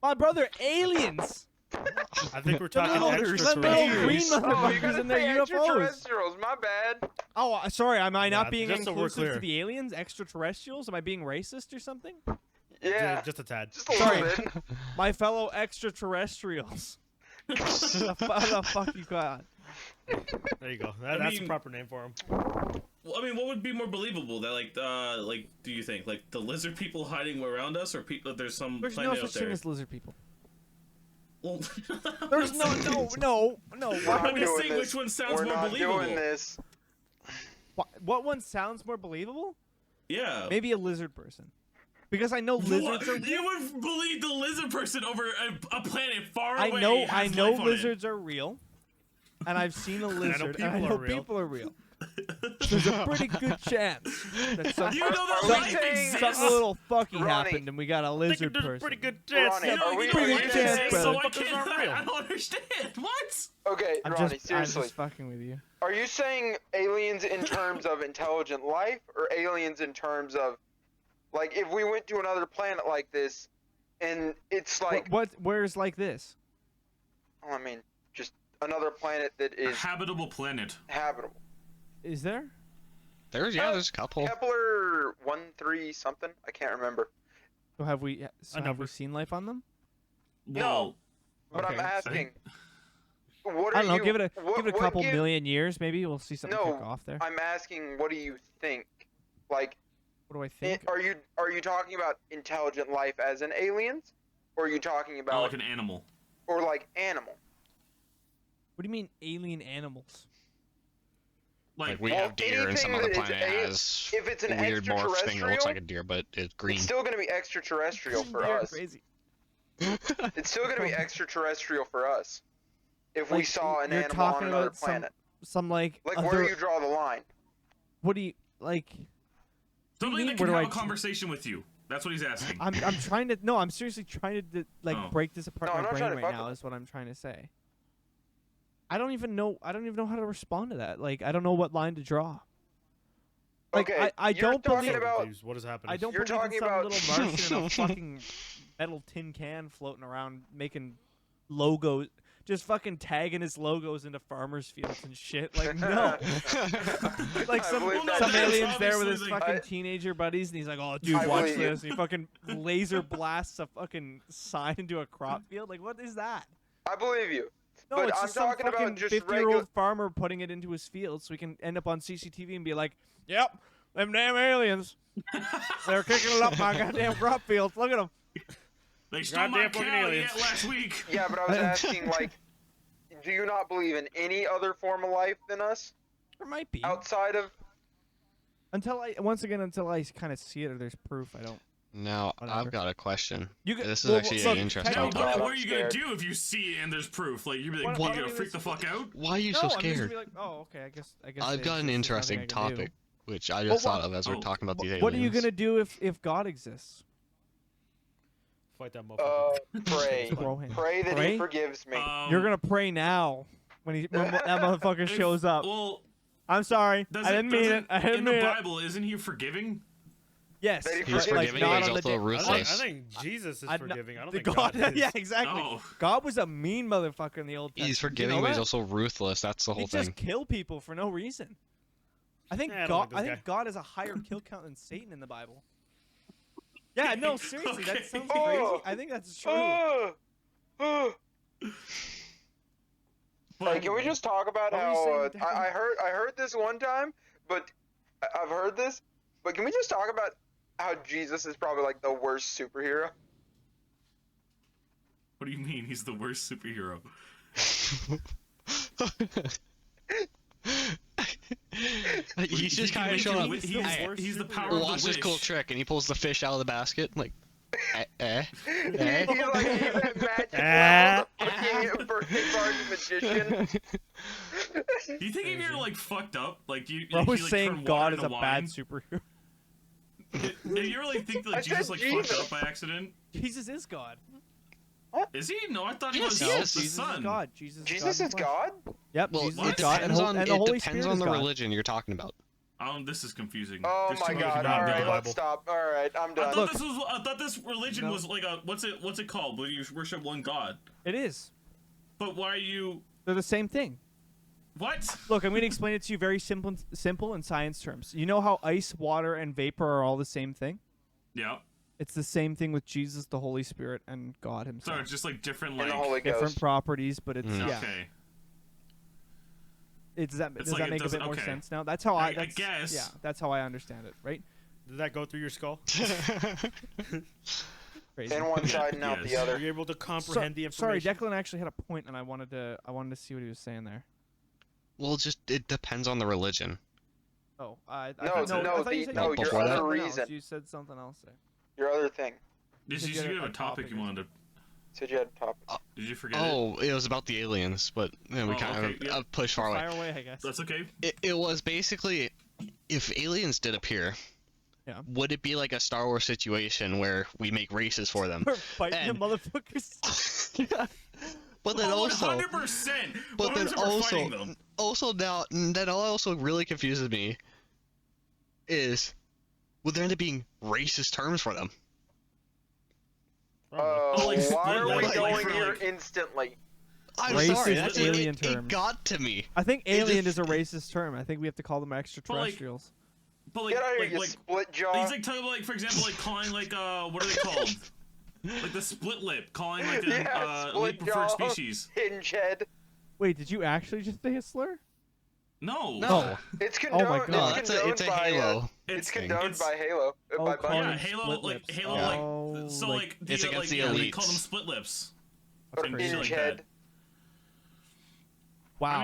My brother, aliens. I think we're The talking little green extraterrestrials. Oh, you motherfuckers gotta in their say UFOs. extraterrestrials. My bad. Oh, sorry. Am I not Yeah, being just so we're inclusive to clear. the aliens, extraterrestrials? Am I being racist or something? Yeah, Just a tad. just a Sorry. little bit. My fellow extraterrestrials. What the fuck you got? There you go. I That's the mean- proper name for him. Well, I mean, what would be more believable? That like, do you think like the lizard people hiding around us, or people? There's some There's no planet such out thing there. as lizard people. Well, There's no. Why We're are not we just doing saying this. which one sounds We're more not believable. doing this. What one sounds more believable? Yeah. Maybe a lizard person, because I know lizards are. You would believe the lizard person over a planet far away. I has know life on it. lizards are real, and I've seen a lizard, and I people know are real. people are real. There's a pretty good chance that You know that Are we life saying- exists. something a little fucky Ronnie, happened, and we got a lizard There's a person. pretty good chance. Ronnie, that are we- You know Pretty what good you're chance, saying, brother. so I Motherfuckers aren't real. I don't understand. What? Okay, I'm Ronnie, just seriously. fucking with you. Are you saying aliens in terms of intelligent life, or aliens in terms of, like, if we went to another planet like this, and it's like, Where's like this? I mean, just another planet that A is habitable planet. habitable. Is there? There's a couple. Kepler 1-3 something? I can't remember. So have we? So have number. we seen life on them? Well, But I'm Okay. asking, what are I don't know. you? Give it what a couple give- million years, maybe we'll see something No, kick off there. I'm asking, what do you think? Like, What do I think? are you talking about intelligent life as in aliens, or are you talking about like an animal. or like animal? What do you mean alien animals? Like, We Well, have deer, and some anything other that is planet a- has if it's an a weird morph thing that looks extraterrestrial, like a deer, but it's green. It's still gonna be extraterrestrial for You're us. crazy. It's still gonna be extraterrestrial for us. If we Like, saw an you're animal on talking another about planet, Some like like other, where you draw the line. What do you like? something mean, that where can do have I a dr- conversation with you. That's what he's asking. I'm trying to no. I'm seriously trying to like Oh. break this apart No, in I'm my not brain trying to right fuck now. with Is what I'm trying to say. I don't even know how to respond to that. Like I don't know what line to draw. Like Okay, I you're don't talking believe about- Confused. What is happening? I don't You're believe in talking some about- little Martian in a fucking metal tin can floating around making logos, just fucking tagging his logos into farmers' fields and shit. Like no, like I some believe that. some That's aliens there with his obviously, like, fucking I- teenager buddies, and he's like, "Oh, dude, I watch believe you. this!" And he fucking laser blasts a fucking sign into a crop field. Like, what is that? I believe you. No, But it's I'm just some talking about fucking just 50-year-old regular- farmer putting it into his field so he can end up on CCTV and be like, "Yep, them damn aliens. They're kicking it up my goddamn crop fields. Look at them." They stole my Goddamn fucking cow aliens. yet last week. Yeah, but I was asking, like, do you not believe in any other form of life than us There might be. outside of? Until I kind of see it or there's proof, I don't. Now, Whatever. I've got a question. You could- This is well, actually look, an interesting Now, technically- what, God, what I'm are you gonna scared. do if you see it and there's proof? Like you're like, What- you what gonna do you freak the mean? fuck out? Why are you No, so I'm just gonna scared? be like, oh, okay, I guess. I've got an there's interesting nothing I can do. topic, which I Well, just thought of as we're oh, talking about these aliens. What are you gonna do if God exists? Fight that motherfucker. Pray, Throw him. pray that Pray? he forgives me. You're gonna pray now when that motherfucker if- shows up. Well, I'm sorry, does I didn't mean it. I didn't in mean the it. Bible, isn't he forgiving? Yes, That he He's but, like, forgiving, not but he's on the also day- I ruthless. think Jesus is I'd not- forgiving. I don't the think God, God is. yeah, exactly. Oh. God was a mean motherfucker in the Old Testament. He's You forgiving, know but he's that? also ruthless. That's the He whole just thing. kill people for no reason. I think Yeah, I don't God. like this I think guy. God has a higher kill count than Satan in the Bible. Yeah, no, seriously, Okay. that sounds Oh. crazy. I think that's true. Hey, can we just talk about What were you how saying to him? I heard this one time, but I've heard this. But can we just talk about how Jesus is probably like the worst superhero? What do you mean? He's the worst superhero. He's just kind of He showing can- up. he's, the worst he's the superhero. power of Watch the this cool wish. trick, and he pulls the fish out of the basket. Like, He's eh. that magic Ah. fucking birthday party magician. Do you think if you're like fucked up, like you, Bro like, was you, like, saying turn God water is a into bad wine? superhero. Do you really think I like Jesus said like Jesus. fucked up by accident? Jesus is God. Is he? No, I thought he Yes, was he No, is. the Jesus son. is God. Jesus Jesus in is flesh. God? Yep, Well, Jesus what? is God, and, depends on and the Holy it depends Spirit on is the God. religion you're talking about. This is confusing. Oh There's my too many god! people All in the right, Bible. let's stop. All right, I'm I done. thought I thought this religion No. was like a what's it called? Where you worship one god. It is. But why are you? They're the same thing. What? Look, I'm going to explain it to you very simple in science terms. You know how ice, water, and vapor are all the same thing? Yeah. It's the same thing with Jesus, the Holy Spirit, and God So himself. it's just like different And like. the Holy Different Ghost. properties, but it's yeah. Okay. Does that It's does like that it make a doesn't- bit more okay. sense now? That's how I I guess. Yeah, that's how I understand it, right? Did that go through your skull? Crazy. In one side and out the Yes. Were other. you able to comprehend the Sorry, information? Declan actually had a point, and I wanted to see what he was saying there. Well, it depends on the religion. Oh, I No, thought, no, I thought you the- said no, you your said other something else. reason. You said something else there. Your other thing. Did said you you had have a a topic topic you or wanted to? Said you had a topic. Did you forget it? Oh, it was about the aliens, but we Oh, kind okay, of yeah. pushed far away. Fire away, I guess. That's okay. It was basically, if aliens did appear, Yeah. would it be like a Star Wars situation where we make races for them? We're fighting the And- motherfuckers. But then also, 100%. but then 100% we're fighting them. also now, then all also really confuses me is, would there end up being racist terms for them? Oh, like split Why are we lip, like going for, here like- instantly? I'm Racist sorry, that's alien it terms. got to me. I think It alien just- is a racist term. I think we have to call them extraterrestrials. But like, Get out of here, like, you like split jaw. he's like talking about like, for example, like calling like what are they called? Like the split lip, calling like a Yeah, elite split preferred jaw. species. Hinge head. Wait, did you actually just say a slur? No. No, It's Oh condoned. my no, God. it's condoned a by, Halo. It's thing. condoned It's- by Halo. Oh, By calling Yeah, Bungie. them Halo, split like lips. Halo, Oh, like so, like- like It's the, against like, the yeah, they call elites. them split lips. That's and crazy. shit Hinge like head. that. Wow.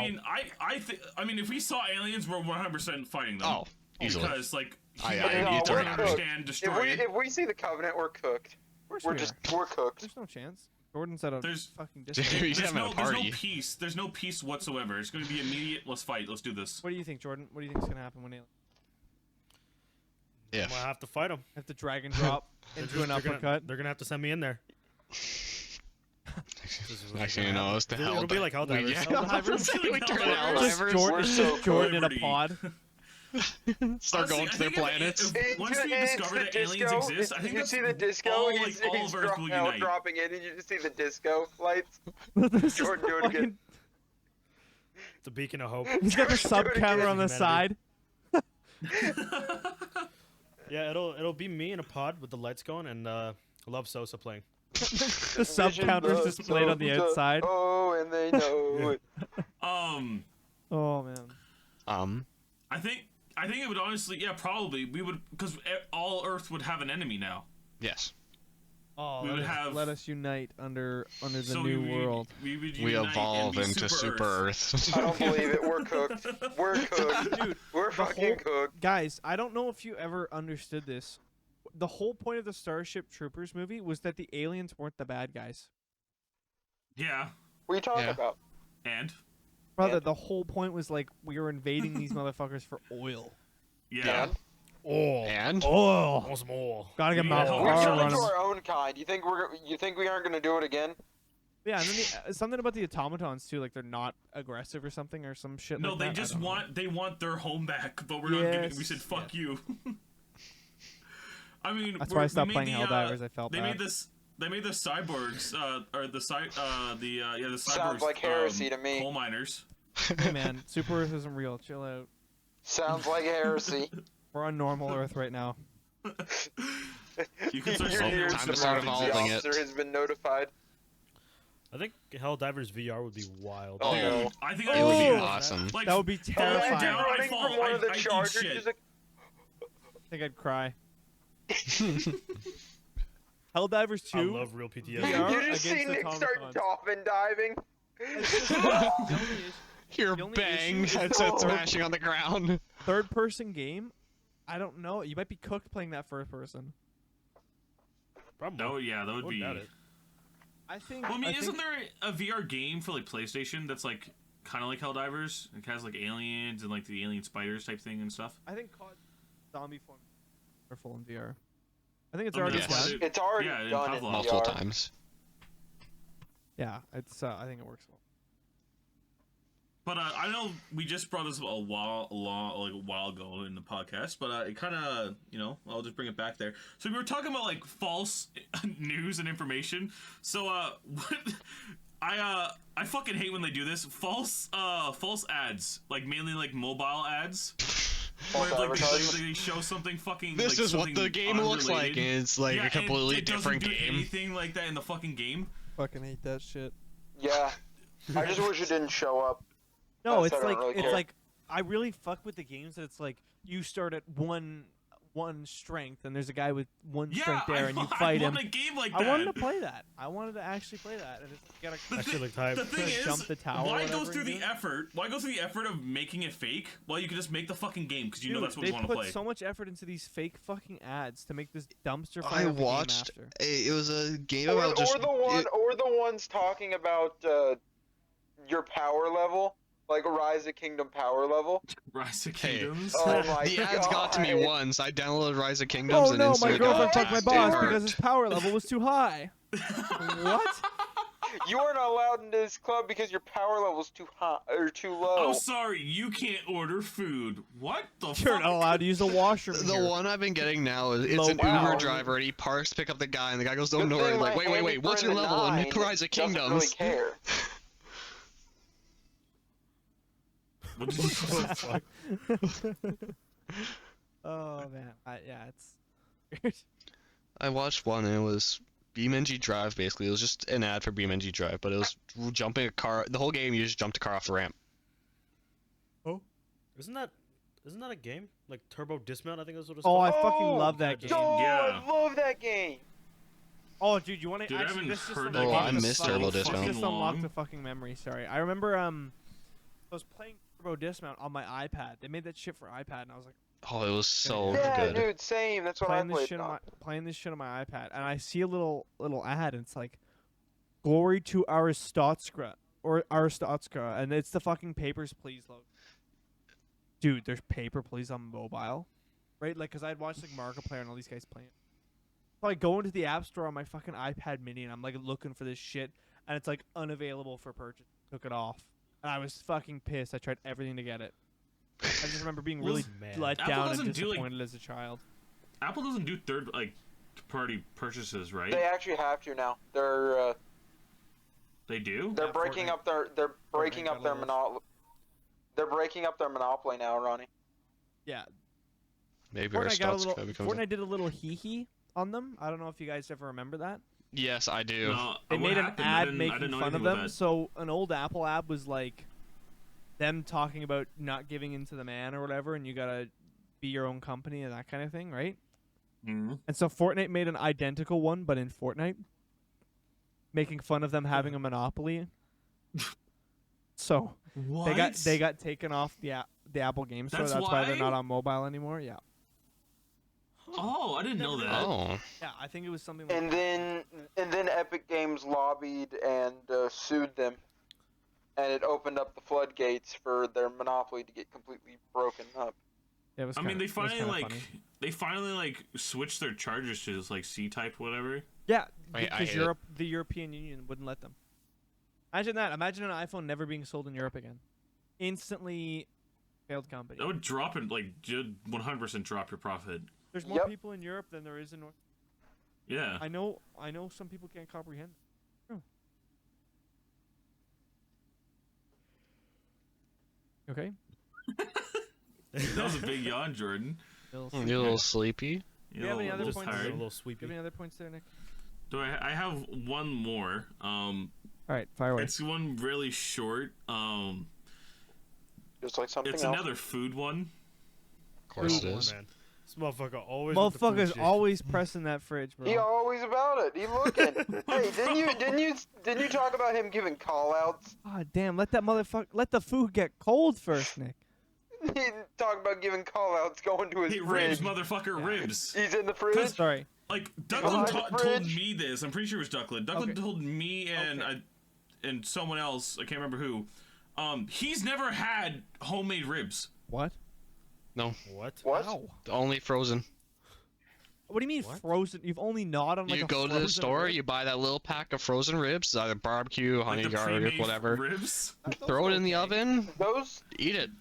I mean, if we saw aliens, we're 100% fighting them. Oh, easily. Because like I- humanity No, doesn't we're understand cooked. destroy. If we see the Covenant, we're cooked. Of course We're we just are. we're cooked. There's no chance. Jordan's at a There's- fucking We distance. should There's have a no party. peace. There's no peace whatsoever. It's going to be immediate. Let's fight. Let's do this. What do you think, Jordan? What do you think's gonna happen when they Yeah. Might have to fight them. have to drag and drop into an uppercut? They're gonna have to send me in there. Actually, no, it's the hell. It'll be like Helldivers. Yeah, Helldivers. we turn Helldivers. Just Helldivers. Jordan, We're it's so just Jordan in a Liberty. pod. Start going to their planets. Once we discover that aliens exist, I think you that's see the disco. all, he's like, all he's of Earth will unite. dropping in, and you just see the disco lights. This is Jordan doing fucking- good. It's a beacon of hope. He's got the Jordan sub doing camera good. on the side. Yeah, it'll be me in a pod with the lights going and Love Sosa playing. The sub Vision counter's of displayed on the Sosa. outside. Oh, and they know it. Oh man. I think it would honestly, yeah, probably we would, because all Earth would have an enemy now. Yes. Oh, We would have- let us unite under the So new we, world. We would We unite and evolve be into Super Earth. I don't believe it. We're cooked. We're cooked. Dude, We're the fucking whole- cooked. Guys, I don't know if you ever understood this. The whole point of the Starship Troopers movie was that the aliens weren't the bad guys. Yeah, What are you talking Yeah. about? and Brother, the whole point was like we were invading these motherfuckers for oil. yeah. Oh, And Oil. want some more. Gotta get We my need help. We're car killing running. to our own kind. You think we aren't gonna do it again? Yeah, and then something about the automatons too, like they're not aggressive or something or some shit. No, like they that. I just don't know. want their home back, but we're not giving. We Yes. said fuck you. I mean, That's why I stopped we playing made the, Helldivers. I felt They bad. made this. They made the cyborgs, or the cyborgs. Sounds like heresy to me. Coal miners. Hey man, Super Earth isn't real. Chill out. Sounds like heresy. We're on normal Earth right now. You can start Your saying nearest that time to with start the emergency evolving it. officer has been notified. I think Helldivers VR would be wild. Oh, Dude, no. I think it would be Oh! awesome. Like, That would be falling terrifying. down, Imagine I running fall. from one of the I eat chargers. shit. Just like, I think I'd cry. Helldivers I 2. love real PTSD. VR you just see against Nick start automatons. dolphin diving. Your The only bang issue is- headset smashing on the ground. Third person game? I don't know. You might be cooked playing that first person. Probably. No, yeah, that would Wouldn't be. doubt it. I think. Well, I mean, think- isn't there a VR game for like PlayStation that's like kind of like Helldivers? It has like aliens and like the alien spiders type thing and stuff. I think COD Zombie Form are full in VR. I think it's I mean, already yes. that's done. why It's already Yeah, in done in Pavlov. Multiple VR. times. Yeah, it's. I think it works well. But I know we just brought this a while ago in the podcast, but it kind of, I'll just bring it back there. So we were talking about like false news and information. So I fucking hate when they do this. False ads, like mainly like mobile ads. Where like they show something fucking. This like, is what the game looks like, unrelated. and it's like a completely different doesn't do game. anything like that in the fucking game. Fucking hate that shit. Yeah. I just wish it didn't show up. No, That's it's I like don't really it's care. like I really fuck with the games that it's like you start at one strength and there's a guy with one strength there and you fight him. I want a game like that. I wanted to play that. I wanted to actually play that, and it's gotta. That shit looked hype. The thing is, jump the tower or why go whatever through and the do it? effort? Why go through the effort of making it fake? Well, you can just make the fucking game because you know Dude, that's what you want to They play. put so much effort into these fake fucking ads to make this dumpster I fire of a game watched. after. It was a game Or, about just. or the ones talking about your power level, like Rise of Kingdom power level. Rise of Hey. Kingdoms. Oh my The ads got to me God. once. I downloaded Rise of Kingdoms Oh and no, my instantly girlfriend got fucked my attacked. boss It because hurt. his power level was too high. What? You are not allowed into this club because your power level's too high or too low. Oh, sorry, you can't order food. What the You're fuck? not allowed to use the washroom. The here. one I've been getting now is it's Low an power. Uber driver and he parks to pick up the guy and the guy goes, Good "Don't thing worry." Like, my wait, handy what's your friend level in 9 Rise of doesn't really Kingdoms? care. What did you say? Oh man, it's weird. I watched one and it was BeamNG Drive. Basically, it was just an ad for BeamNG Drive, but it was jumping a car. The whole game, you just jumped a car off the ramp. Isn't that a game? Like Turbo Dismount, I think that's what it's Oh, called. I fucking Oh, love that game. Oh, Yeah. I love that game. Oh, dude, you want to Dude, I actually? haven't This just heard unlocked that Oh, game I in missed so Turbo fucking Dismount. Just unlocked long. the fucking memory. Sorry, I remember. I was playing Turbo Dismount on my iPad. They made that shit for iPad, and I was like Oh, it was so Yeah, good. dude, same. That's what I playing this played shit on. on playing this shit on my iPad, and I see a little ad, and it's like, "Glory to Aristotskra," and it's the fucking Papers, Please logo. Dude, there's Paper Please on mobile, right? Like, cause I'd watched like Markiplier and all these guys playing. So I go into the App Store on my fucking iPad Mini, and I'm like looking for this shit, and it's like unavailable for purchase. Took it off, and I was fucking pissed. I tried everything to get it. I just remember being Well, really man. let Apple down and doesn't do, like- disappointed as a child. Apple doesn't do third-party purchases, right? They actually have to now. They're They do? they're Yeah, breaking Fortnite. up their breaking got up their all those. monopoly. They're breaking up their monopoly now, Ronnie. Yeah, Maybe Fortnite got a little. Aristotskra becomes. Fortnite did a little hee on them. I don't know if you guys ever remember that. Yes, I do. No, They what made an happened? ad I didn't making know fun anything of about them. that. So an old Apple ad was like them talking about not giving in to the man or whatever, and you gotta be your own company and that kind of thing, right? Mhm. And so Fortnite made an identical one, but in Fortnite, making fun of them having a monopoly. So What? they got taken off the Apple Game Store. That's That's why they're why? not on mobile anymore. Yeah, Oh, I didn't know that. Oh, yeah. I think it was something. Like And then Epic Games lobbied and sued them, and it opened up the floodgates for their monopoly to get completely broken up. Yeah, it was I mean, kinda- they it was finally kinda like funny. switched their chargers to just like C-type whatever. Yeah, I because hate it. Europe, the European Union wouldn't let them. Imagine that. Imagine an iPhone never being sold in Europe again. Instantly failed company. That would drop it like 100% drop your profit. There's more Yep. people in Europe than there is in North. Yeah. I know some people can't comprehend. True. Okay. That was a big yawn, Jordan. Bill, you're a little sleepy. You you have any know, other just points? A tired. little Do you sweepy. have any other points there, Nick? Do I have one more. All right, fire away. It's one really short. Just like something It's else. another food one. Of course it Oh, is. man. This motherfucker always. with the food Motherfucker's shit. always pressing that fridge, bro. He always about it. He looking. Hey, didn't you talk about him giving call-outs? Ah, damn! Let the food get cold first, Nick. He talk about giving call-outs, going to his Hey, fridge. ribs, motherfucker, ribs. He's in the fridge. Sorry. Like Behind Duckland the told fridge. me this. I'm pretty sure it was Duckland. Duckland Okay. told me and Okay. and someone else. I can't remember who. He's never had homemade ribs. What? No, What? What? Ow. only frozen. What do you mean What? frozen? You've only gnawed on like You a go to the frozen store, rib? you buy that little pack of frozen ribs, either barbecue, Like honey the garlic, pre-made whatever. ribs. Throw it in the okay. oven, Those eat it.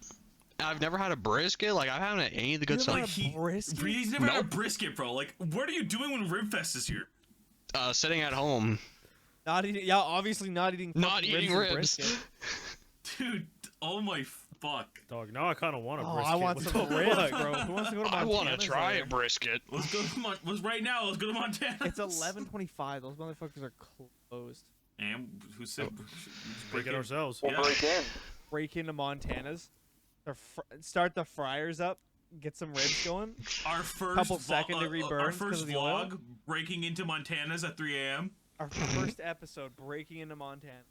I've never had a brisket. Like I haven't had any of the good You stuff. never had a brisket? He's never had a Nope. brisket, bro. Like, what are you doing when Ribfest is here? Sitting at home, Not eating. Yeah, obviously not eating. not fucking eating and ribs. brisket. Dude, oh my fuck. Dog, now I kind of want a Oh, brisket. I want What some the ribs, fuck? bro. Who wants to go to I Montana? want to try a brisket. Let's go to right now. Let's go to Montana. It's 11:25. Those motherfuckers are closed. And who said Break it ourselves. will Yeah. break in. Break into Montana's. Start the fryers up. Get some ribs going. Our first Couple second-degree our burns 'cause first of the oil? vlog breaking into Montana's at 3 a.m. Our first episode, breaking into Montana.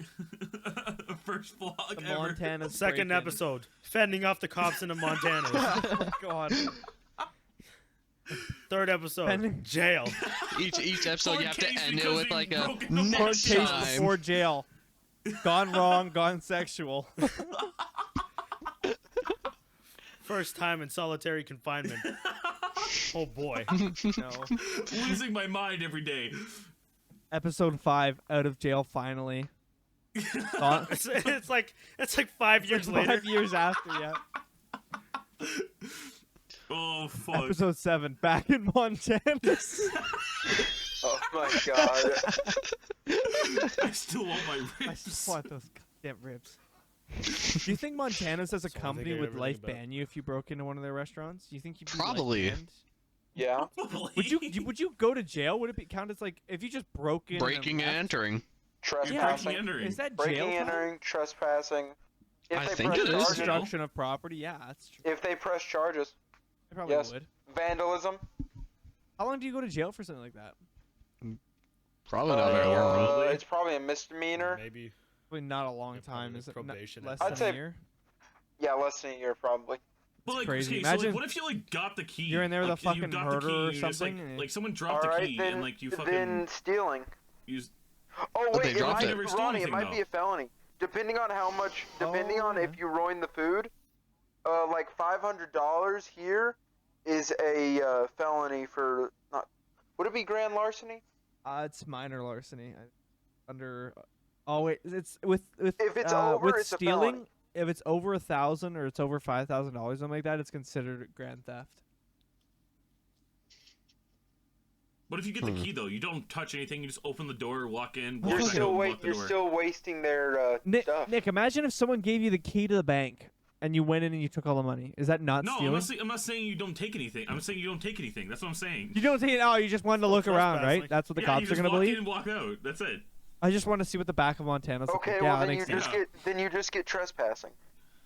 First vlog The ever. Montana's Second break-in. episode, fending off the cops in the Montana. Oh God. Third episode, Fending- jail. Each episode Court you have to case end it because with he like a broke into Court next case time. before jail. Gone wrong, gone sexual. First time in solitary confinement. Oh boy. No. Losing my mind every day. Episode 5, out of jail finally. Gone- It's like 5 years later. 5 years after, yeah. Oh fuck. Episode 7, back in Montana. Oh my god. I still want my I ribs. just want those goddamn ribs. Do you think Montana's as a That's the only company thing I would ever life think about. ban you if you broke into one of their restaurants? Do you think you'd be Probably. Life banned? Yeah. Would you go to jail? Would it be count as like if you just broke in? Breaking and left? entering. Trespassing. breaking entering. Is that Breaking, jail? time? entering, trespassing. If I they think press it is. charges, jail. Destruction of property. Yeah, that's true. if they press charges, I probably yes. would. vandalism. How long do you go to jail for something like that? Probably not very long. Probably. It's probably a misdemeanor. Maybe. Probably not a long Yeah, time. probably Is it probation. less I'd than say- a year? Yeah, less than a year probably. But like, crazy. okay, so like, Imagine what if you like got the key? you're in there with like, a fucking you got the murderer key, or and you're just, something, and- Like someone dropped All the right, key then, and like you then fucking stealing. used. Oh But they wait, it dropped might, it. Never stole Ronnie, it anything, might be though. a felony. Depending on how much, depending on Oh, if you ruin the food, like $500 here is a felony for not. Would it be grand larceny? It's minor larceny. Under. Oh wait, it's with If it's over, with it's a stealing. felony. If it's over 1,000 or it's over $5,000, something like that, it's considered grand theft. What if you get the key though? You don't touch anything. You just open the door, walk in, walk You're back still out, wait. walk the You're door. still wasting their Nick, stuff. Nick, imagine if someone gave you the key to the bank and you went in and you took all the money. Is that not No, stealing? I'm not saying you don't take anything. I'm saying you don't take anything. That's what I'm saying. You don't take it. Oh, you just wanted to look around, trespassing. right? That's what the yeah, cops you are just gonna walk believe. in and walk out. That's it. I just want to see what the back of Montana's look Okay, like. well Yeah, that then you makes just sense. get trespassing.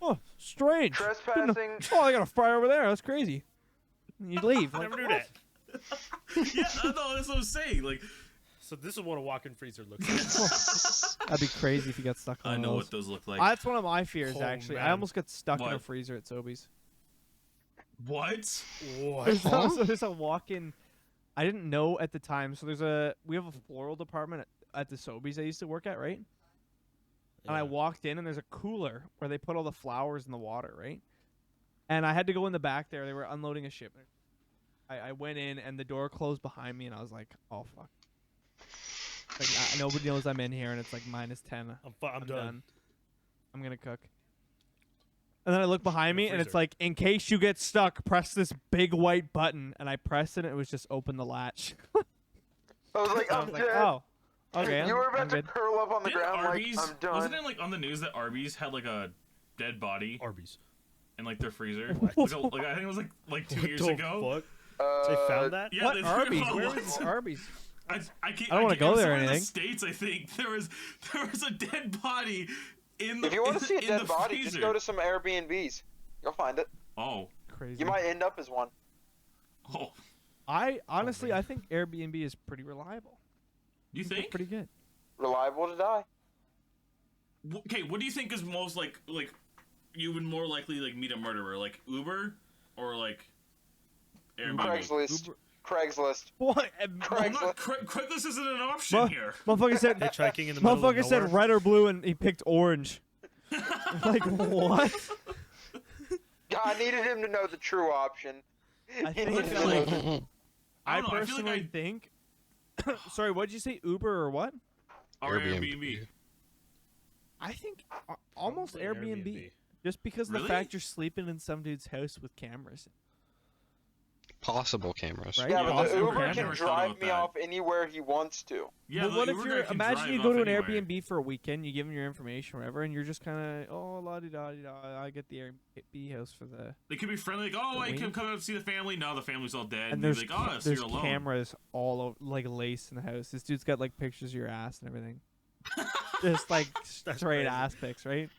Oh, strange. Trespassing. Oh, I got a fry over there. That's crazy. And you leave. I Like, never knew what? that. Yeah, no, that's what I'm saying. Like, So this is what a walk-in freezer looks like. That'd be crazy if you got stuck on I know those. what those look like. That's one of my fears, Oh, actually. I man. almost got stuck in a What? freezer at Sobeys. What? What? There's a walk-in. I didn't know at the time. So we have a floral department at the Sobeys I used to work at, right? And I Yeah. walked in, and there's a cooler where they put all the flowers in the water, right? And I had to go in the back there. They were unloading a shipment. I went in, and the door closed behind me, and I was like, oh, fuck. Like, nobody knows I'm in here, and it's like -10. I'm done. I'm going to cook. And then I look behind In the me, and it's freezer. like, in case you get stuck, press this big white button. And I pressed it, and it was just open the latch. I was like, I I'm was like, dead. oh. Okay, You were I'm about to good. curl up on the Didn't ground Arby's? like I'm done. Wasn't it like on the news that Arby's had like a dead body Arby's. in like their freezer? What? Like, I think it was like 2 What years the ago. fuck? They found that? Yeah, What they Arbyes? found Where one. is Arby's? I don't wanna go there or In the anything. States, I think there was a dead body in the. If you want to see a in dead the body, just freezer. go to some Airbnbs. You'll find it. Oh, Crazy. You might end up as one. oh. I honestly, man. I think Airbnb is pretty reliable. You They're think? pretty good. Reliable to die. Okay, what do you think is most like you would more likely like meet a murderer, like Uber or like Airbnb? Craigslist. Uber- Craigslist. What? I'm not, Craigslist isn't an option Mu- here. Motherfucker said. Hitchhiking in the middle of Motherfucker said nowhere. red or blue, and he picked orange. Like what? Yeah, I needed him to know the true option. I He think needed it's to know like- the- I don't know. I feel personally like think. Sorry, what did you say? Uber or what? Or Airbnb. I think almost Probably Airbnb. Just because of the Really? fact you're sleeping in some dude's house with cameras. Possible cameras. Right? Yeah, but Possible the Uber cameras. can Never thought drive about me that. off anywhere he wants to. Yeah, But the what if Uber you're? guy can Imagine drive you off go to an anywhere. Airbnb for a weekend. You give them your information, or whatever, and you're just kind of la di da di da. I get the Airbnb house for the. They could be friendly, like, oh, I Wink. can come out and see the family. No, the family's all dead. And they're there's like, oh, so there's you're alone. cameras all over, like laced in the house. This dude's got like pictures of your ass and everything. Just like That's straight crazy. ass pics, right?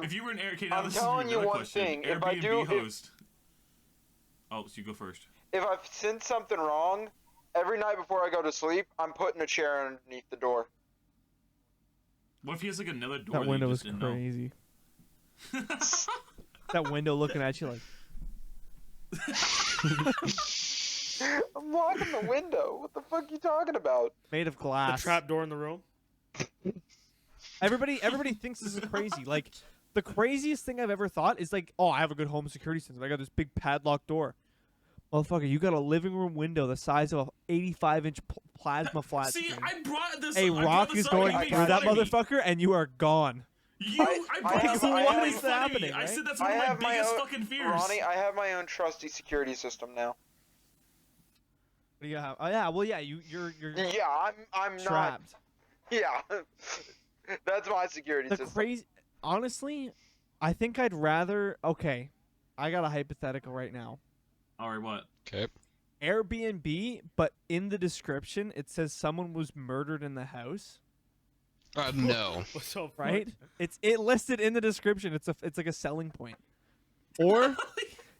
If you were an Airbnb, now I'm this is telling you another one question. thing, Airbnb if I do- host. Oh, so you go first. If I've seen something wrong, every night before I go to sleep, I'm putting a chair underneath the door. What if he has like another door That that window you is just didn't know? crazy. That window looking at you like. I'm locking the window. What the fuck you talking about? Made of The glass. trap door in the room. Everybody thinks this is crazy. Like, the craziest thing I've ever thought is like, oh, I have a good home security system. I got this big padlock door. Motherfucker, you got a living room window the size of a 85-inch plasma flat See, screen. I brought this. A I brought rock this is up, going you made through that fun of me. motherfucker, and you are gone. I brought I this have- up. I You have- made fun of me. happening, I right? said that's I one of have my my biggest own, fucking fears. Ronnie, I have my own trusty security system now. What do you have? Oh yeah, well yeah, you're Yeah, I'm not. trapped. Yeah, that's my security The system. crazy, honestly, I think I'd rather. Okay, I got a hypothetical right now. All right, what? Okay. Airbnb, but in the description it says someone was murdered in the house. No. What's so Right? It listed in the description. It's like a selling point. Or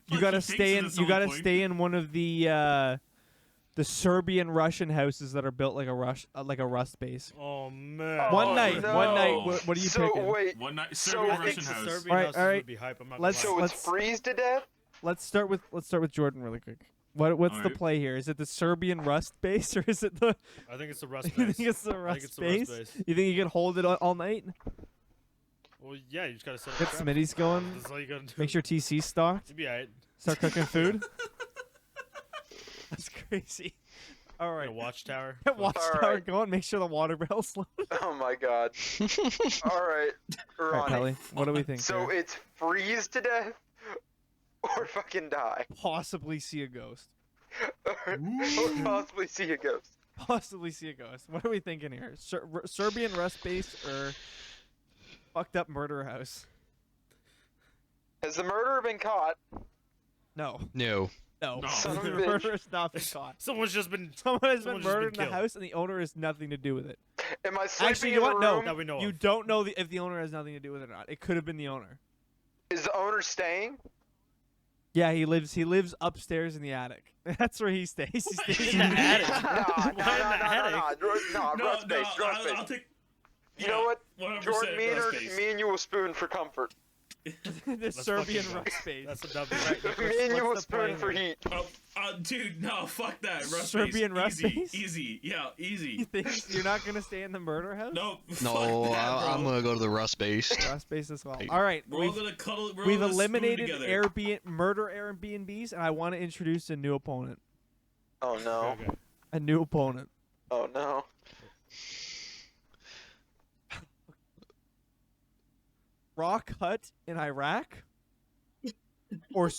you gotta stay in. You gotta stay in one of the Serbian Russian houses that are built like a rust base. Oh man. Oh, One night. no. What are you So picking? wait, One night, So Serbian I think Russian The house. Serbian Alright, houses alright. would be hype. I'm not Let's- gonna so lie. it's freeze to death? Let's start with Jordan really quick. What's the Alright. play here? Is it the Serbian rust base or is it the? I think it's the rust You base. think it's the I think rust it's the rust base? base. You think you can hold it all night? Well, yeah, you just gotta set Get it up. Smitty's going. That's all you gotta do. Make sure TC's stocked. You'll be alright. Start cooking food. That's crazy. All Right. right. A watchtower. Get Watchtower Alright. going. Make sure the water barrel's low. Oh my god. All right, All right, Ronnie. Kelly. What do we think? So here? it's freeze to death or fucking die. Possibly see a ghost. Or possibly see a ghost. Possibly see a ghost. What are we thinking here? Serbian rust base or fucked up murder house? Has the murderer been caught? No. No. No. No. Son of The a bitch. murder has not been caught. Someone's just been. Someone has been Someone's just murdered been in the killed. house, and the owner has nothing to do with it. Am I sleeping Actually, in you know the what? No. room? That we know You of. don't know if the owner has nothing to do with it or not. It could have been the owner. Is the owner staying? Yeah, he lives upstairs in the attic. That's where he stays. He stays In the attic. Nah, Why in the attic? no, rust base, rust I'll base. take. You know what? 100% Jordan, rust base. me and you will spoon for comfort. the Serbian fucking go. rust base. That's a W. Right. Me and you will what's the plan spoon for here? heat. Dude, no, fuck that. Rust Serbian base. rust Easy, base? easy, yeah, You easy. think you're not gonna stay in the murder house? No, No, fuck that, I'm bro. gonna go to the rust base. Rust base as well. Hey. All right, We're all gonna cuddle. We're we've all gonna spoon eliminated together. murder Airbnbs, and I want to introduce a new opponent. Oh no. Okay. A new opponent. Oh no. Rock hut in Iraq, or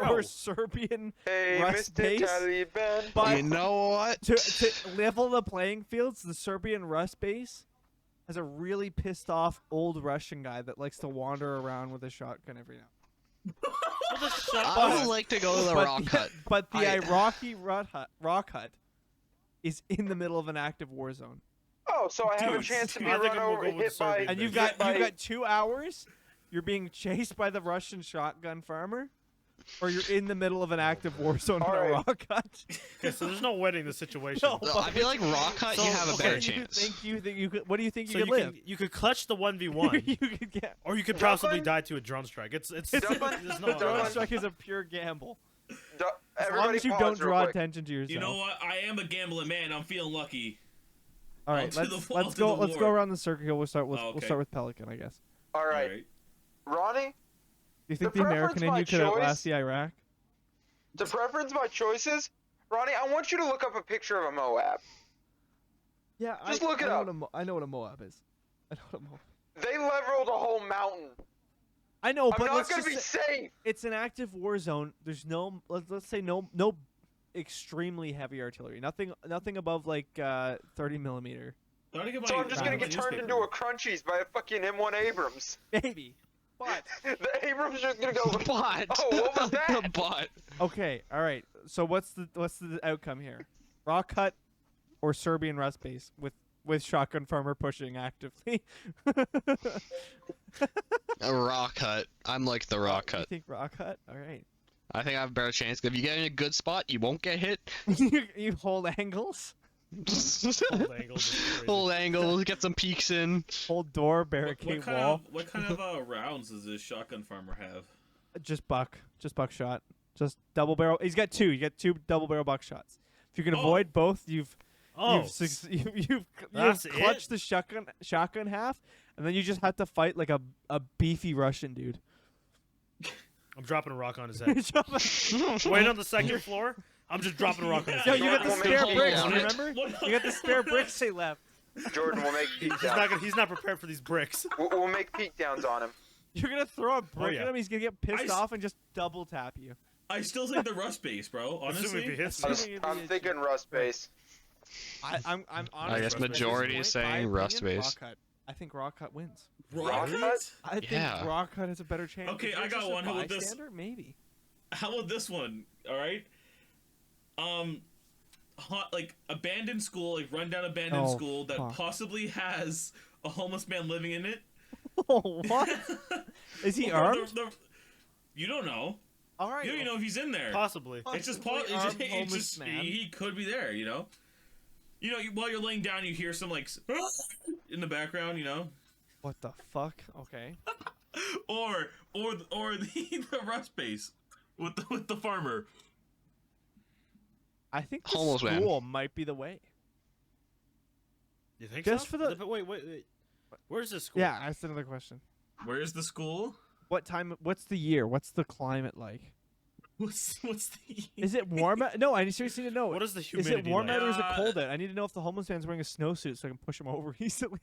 Bro. Serbian Hey, Rust Mr. base? Taliban. But You know what? to level the playing fields, the Serbian Rust base has a really pissed off old Russian guy that likes to wander around with a shotgun every now. Well, just shut I up. would like to go to the But rock the- hut. But the I- Iraqi rock hut is in the middle of an active war zone. Oh, so I have a Dude, chance to be I think run I'm gonna over, go with hit the by. Serbian And you've base. got 2 hours. You're being chased by the Russian shotgun farmer, or you're in the middle of an active war zone in a Alright. rock hut. Okay, so there's no winning the situation. No. No, I feel like rock hut, So, you have a okay, better You chance. think you could? What do you think So you you could live? you could clutch the 1v1, you could get. or you could possibly Dublin? die to a drone strike. It's Dublin? there's no Dublin? Drone strike is a pure gamble. Du- As long Everybody as you pause don't real draw quick. attention to yourself. You know what? I am a gambling man. I'm feeling lucky. All right, I'll do let's the- let's I'll do go the let's go war. around the circle. We'll start with Oh, we'll okay. start with Pelican, I guess. All right, Alright. Ronnie. Do you think The the American preference in by you could choice- outlast the Iraq? To preference my choices, Ronnie, I want you to look up a picture of a Moab. Yeah, Just look it up. I know what a Moab is. I know what a Moab. They leveled a whole mountain. I know, I'm but not let's gonna just be say, safe. it's an active war zone. There's no, let's say no extremely heavy artillery. Nothing above like 30 millimeter. So I'm just gonna get turned into a Crunchies by a fucking M1 Abrams. Maybe, but The Abrams are gonna go. But Oh, what was that? but okay, all right. So what's the outcome here? Rock cut or Serbian rust base with shotgun farmer pushing actively. a rock cut. I'm like the rock You cut. think rock cut? All right. I think I have a better chance. If you get in a good spot, you won't get hit. You hold angles, Old angles is crazy. Hold angles, get some peeks in. hold door, barricade wall. What kind of rounds does this shotgun farmer have? Just buckshot, just double barrel. He's got two. You got two double barrel buckshots. If you can avoid both, you've That's clutched the shotgun half, and then you just have to fight like a beefy Russian dude. I'm dropping a rock on his head. Yo, Wait on the second floor. I'm just dropping a rock on his head. you got the We'll make spare it bricks. down. Remember? You got the spare bricks they left. Jordan will make peek downs. He's not prepared for these bricks. We'll make peek downs on him. You're gonna throw a brick yeah. at him. He's gonna get pissed off and just double tap you. I still think the rust base, bro. Assuming if he Honestly, hits I'm, me. Assuming it'd be I'm a thinking cheat. rust base. I'm honest. I guess at this majority is point, saying my rust opinion, base. Rock cut. I think rock cut wins. Rock Really? cut? I think Yeah. rock cut has a better chance. Okay, If you're I got just a one. How about this? bystander, maybe. How about this one? All right. Like abandoned school, like rundown abandoned Oh, school that fuck. possibly has a homeless man living in it. Oh, what? Is he Or armed? You don't know. All right. You don't even know if he's in there. Possibly. It's just Possibly armed homeless man. he could be there. While you're laying down, you hear some like in the background. What the fuck? Okay. or the rust base with the farmer. I think the Homeless man. school might be the way. You think Just so? for the- But wait. Where's this school? Yeah, that's another question. Where is the school? What time? What's the year? What's the climate like? What's the? Is it warm out? No, I seriously need to know. What is the Is humidity it warm like? out or is it cold out? I need to know if the homeless man's wearing a snowsuit so I can push him over easily.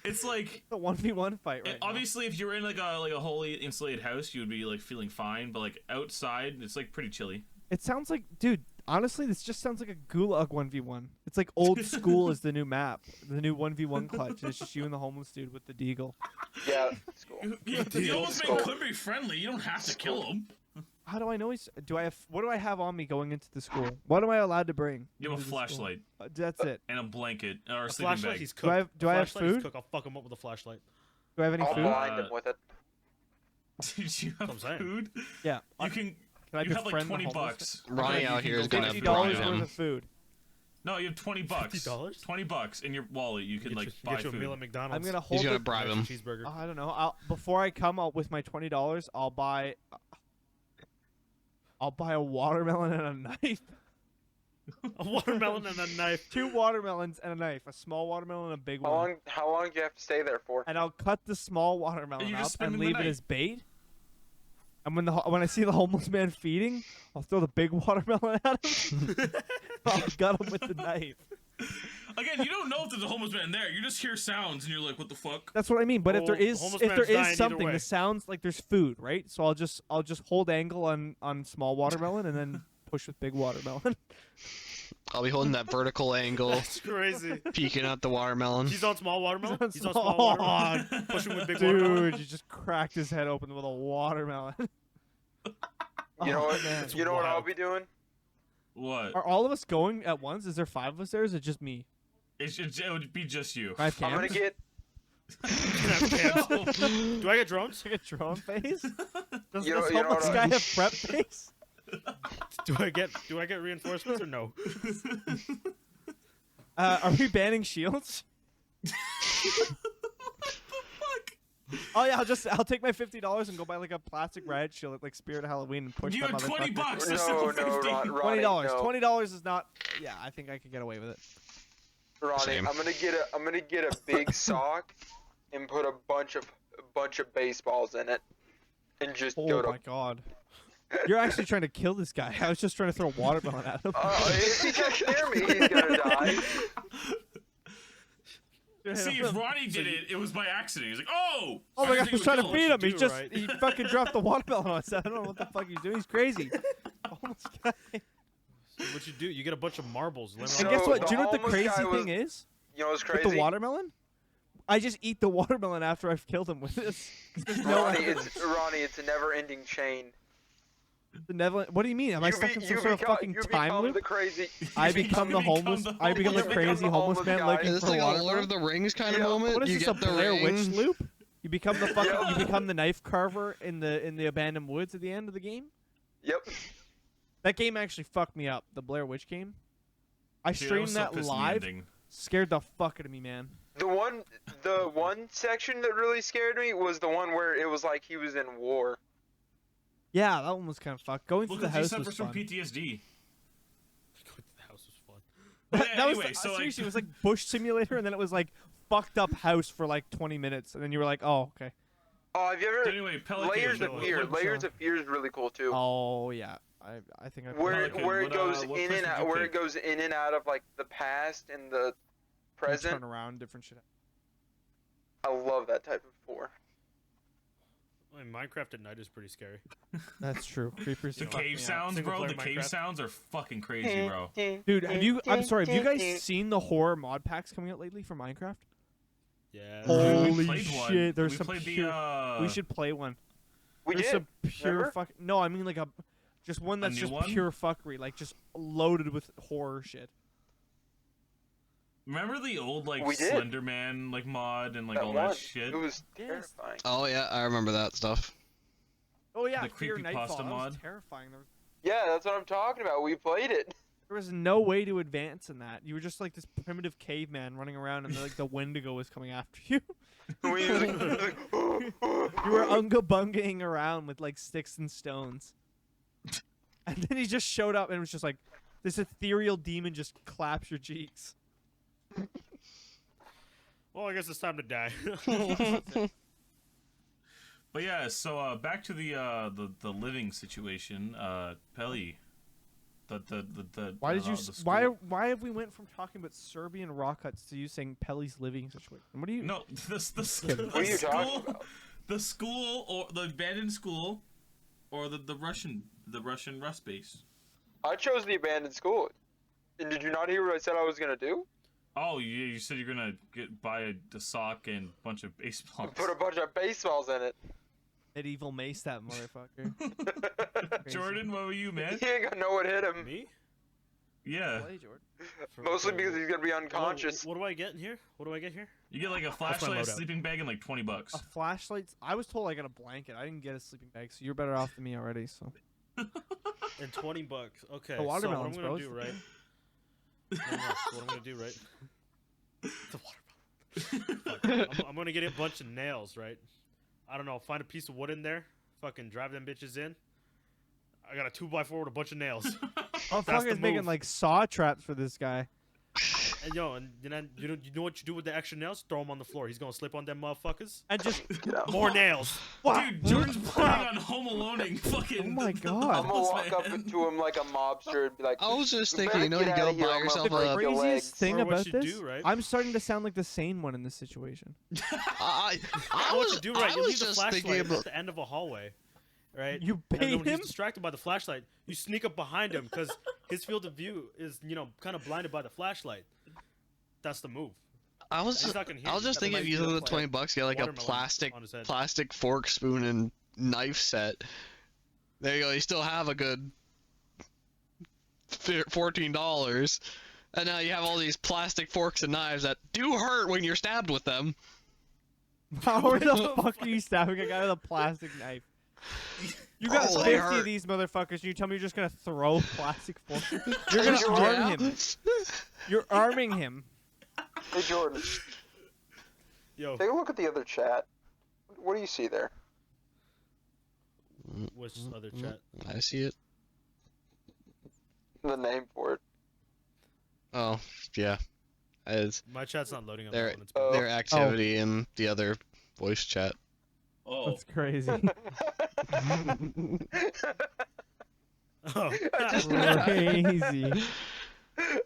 It's like The 1v1 fight right now. obviously if you're in like a wholly insulated house, you would be like feeling fine, but like outside, it's like pretty chilly. It sounds like, dude, honestly, this just sounds like a gulag 1v1. It's like old school is the new map. The new 1v1 clutch. It's just you and the homeless dude with the deagle. Yeah, it's cool. The homeless man could be friendly. You don't have to kill him. How do I know he's... What do I have on me going into the school? What am I allowed to bring? You have a into the school? flashlight That's it. and a blanket or a A sleeping flashlight, bag. he's cooked. Do I have Flashlight, he's food? cooked. I'll fuck him up with a flashlight. Do I have any I'll food? blind him with it. Did you have That's what I'm saying. food? Yeah. You can. Can I You have like befriend the 20 homeless bucks. Ronnie out here is gonna $50 bribe worth him. of food. No, you have 20 bucks. $50? 20 bucks in your wallet. You can like buy get you a meal food. at McDonald's. I'm gonna He's hold gonna it. bribe him. Cheeseburger. I don't know. Before I come, with my $20, I'll buy a watermelon and a knife. A watermelon and a knife. 2 watermelons and a knife. A small watermelon and a big How one. long do you have to stay there for? And I'll cut the small watermelon You up just spend and the leave it night. as bait. And when I see the homeless man feeding, I'll throw the big watermelon at him. I'll gut him with the knife. Again, you don't know if there's a homeless man there. You just hear sounds and you're like, "What the fuck?" That's what I mean. But if there Oh, is homeless if there man's dying either is something, way. the sounds like there's food, right? So I'll just hold angle on small watermelon and then push with big watermelon. I'll be holding that vertical angle, That's crazy. peeking out the watermelon. He's on small watermelon. on He's on small- small watermelon. Pushing with big watermelon. Dude, you just cracked his head open with a watermelon. You know Oh, what? man. You know what I'll wild. be doing? What? Are all of us going at once? Is there 5 of us there? Or is it just me? It would be just you. 5 I'm gonna cams? get. Do I get drones? Like a drone face? Does You know- this you know homeless what guy I- have prep face? Do I get reinforcements or no? Are we banning shields? Oh yeah, I'll take my $50 and go buy like a plastic riot shield at like Spirit of Halloween and push You that have 20 motherfucker. bucks. No, It's still no, 50. Ronnie, $20. no. $20 is not. Yeah, I think I could get away with it. Ronnie, Same. I'm gonna get a big sock and put a bunch of baseballs in it, and just Oh go to my god. You're actually trying to kill this guy. I was just trying to throw a watermelon at him. If he can't scare me, he's gonna die. See, if Ronnie did it, it was by accident. He's like, oh! Oh my god, I was trying to feed him. do, He just right? he fucking dropped the watermelon on us. I don't know what the fuck he's doing. He's crazy. Homeless guy. So what you do? You get a bunch of marbles. And So guess what? the Do you know what the homeless crazy guy was- thing is? You know what's With crazy? the watermelon? I just eat the watermelon after I've killed him with this. There's no Ronnie, evidence. it's a never-ending chain. Benevolent. What do you mean? Am I stuck in some sort of fucking time become loop? the crazy. I become the homeless. I become the homeless crazy guy. homeless man Is looking Is this for like a Lord watermelon. of the Rings kind of Yeah. moment? What is you this? A get the Blair ring. Witch loop? You become the fucking. Yeah. You become the knife carver in the abandoned woods at the end of the game. Yep. That game actually fucked me up. The Blair Witch game. I Dude, streamed was so that pissed in the live. ending. Scared the fuck out of me, man. The one section that really scared me was the one where it was like he was in war. Yeah, that one was kind of fucked. Going Look through at the these house was suffers from fun. PTSD. Going to the house was fun. But That was anyway, so like, seriously, it was like Bush Simulator, and then it was like fucked up house for like 20 minutes, and then you were like, oh, okay. Oh, have you ever? anyway, Pelican. Layers of what- Fear. what- Layers of Fear is really cool too. Oh yeah, I think I. where Pelican, where it what, goes what in place and did out, you where pick? it goes in and out of like the past and the present. Turn around, different shit. I love that type of war. I mean, Minecraft at night is pretty scary. That's true. Creepers. The fuck me cave up. sounds, Single bro. player The cave Minecraft. sounds are fucking crazy, bro. Dude, have you? I'm sorry. Have you guys seen the horror mod packs coming out lately for Minecraft? Yeah. Holy we played one. shit, there's we some played pure- the, We should play one. We There's did. some pure remember? fuck. No, I mean like just one that's new just one? pure fuckery, like just loaded with horror shit. Remember the old like We did. Slender Man like mod and like That all one. that shit? It was Yes. terrifying. Oh yeah, I remember that stuff. Oh yeah, The Fear creepypasta Nightfall. That was mod? terrifying. Yeah, that's what I'm talking about. We played it. There was no way to advance in that. You were just like this primitive caveman running around, and like the Wendigo was coming after you. We was like, You were unga bungaing around with like sticks and stones. And then he just showed up and it was just like this ethereal demon just claps your cheeks. Well, I guess it's time to die. But yeah, so back to the living situation. Pelly, the Why did you? the Why school- have we went from talking about Serbian rock cuts to you saying Pelly's living situation? What do you? No, kidding. What are you school, talking about? the school or the abandoned school, or the Russian Rust base. I chose the abandoned school. And did you not hear what I said I was gonna do? Oh, you said you're gonna buy a sock and a bunch of baseballs. Put a bunch of baseballs in it. Medieval mace that motherfucker. Crazy. Jordan, what were you, man? He ain't gonna know what hit him. Me? Yeah, Play, Jordan. Mostly because he's gonna be unconscious. What do I get in here? What do I get here? you get like a my flashlight, a loadout. sleeping bag, and like $20. A flashlight. I was told I got a blanket. I didn't get a sleeping bag, so you're better off than me already. So And $20. Okay. The watermelons, so what I'm gonna bros. do, right? What I'm gonna do, right? The watermelon. Fuck. I'm gonna get a bunch of nails, right? I don't know. Find a piece of wood in there. Fucking drive them bitches in. I got a 2x4 with a bunch of nails. I'm That's the fucking making move. like saw traps for this guy. And and then you know what you do with the extra nails? Throw them on the floor. He's gonna slip on them motherfuckers. And just More nails. Dude, Jordan's planning on home aloneing fucking. Oh my I'm god. gonna walk up to him like a mobster and be like, I was just "You thinking, better you know, get you outta go here, buy I'm yourself gonna a. break your Craziest legs." thing Or what about you this, do, right? I'm starting to sound like the sane one in this situation. I What was you do, right? I You was leave the just flashlight thinking at about. the end of a hallway, right? You And then bait when him? he's distracted by the flashlight, you sneak up behind him because his field of view is, kind of blinded by the flashlight. That's the move. I was He's not gonna hear I was you. just That thinking might of be using the the plan. $20, get like a Watermelon plastic on his head. fork, spoon, and knife set. There you go. You still have a good $14, and now you have all these plastic forks and knives that do hurt when you're stabbed with them. How the fuck are you stabbing a guy with a plastic knife? You got Oh, 50 they of hurt. these motherfuckers, and you tell me you're just gonna throw plastic forks? You're gonna Jordan. arm him. You're arming him. Hey Jordan, Yo, take a look at the other chat. What do you see there? which other chat? I see it. The name for it. Oh, yeah. It's My chat's not loading up. There- That one. It's Oh. their activity in the other voice chat. Oh, That's crazy. Oh. Crazy.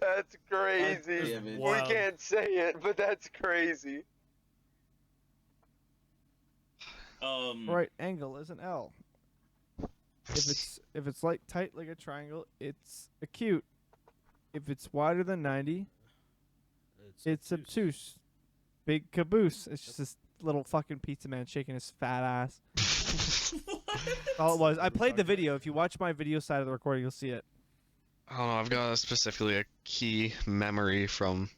That's crazy. Yeah, man. We Wild. can't say it, but that's crazy. Right angle is an L. If it's like tight like a triangle, it's acute. If it's wider than 90, it's obtuse. Big caboose. It's just this little fucking pizza man shaking his fat ass. All it was. I played the video. If you watch my video side of the recording, you'll see it. I don't know. I've got specifically a key memory from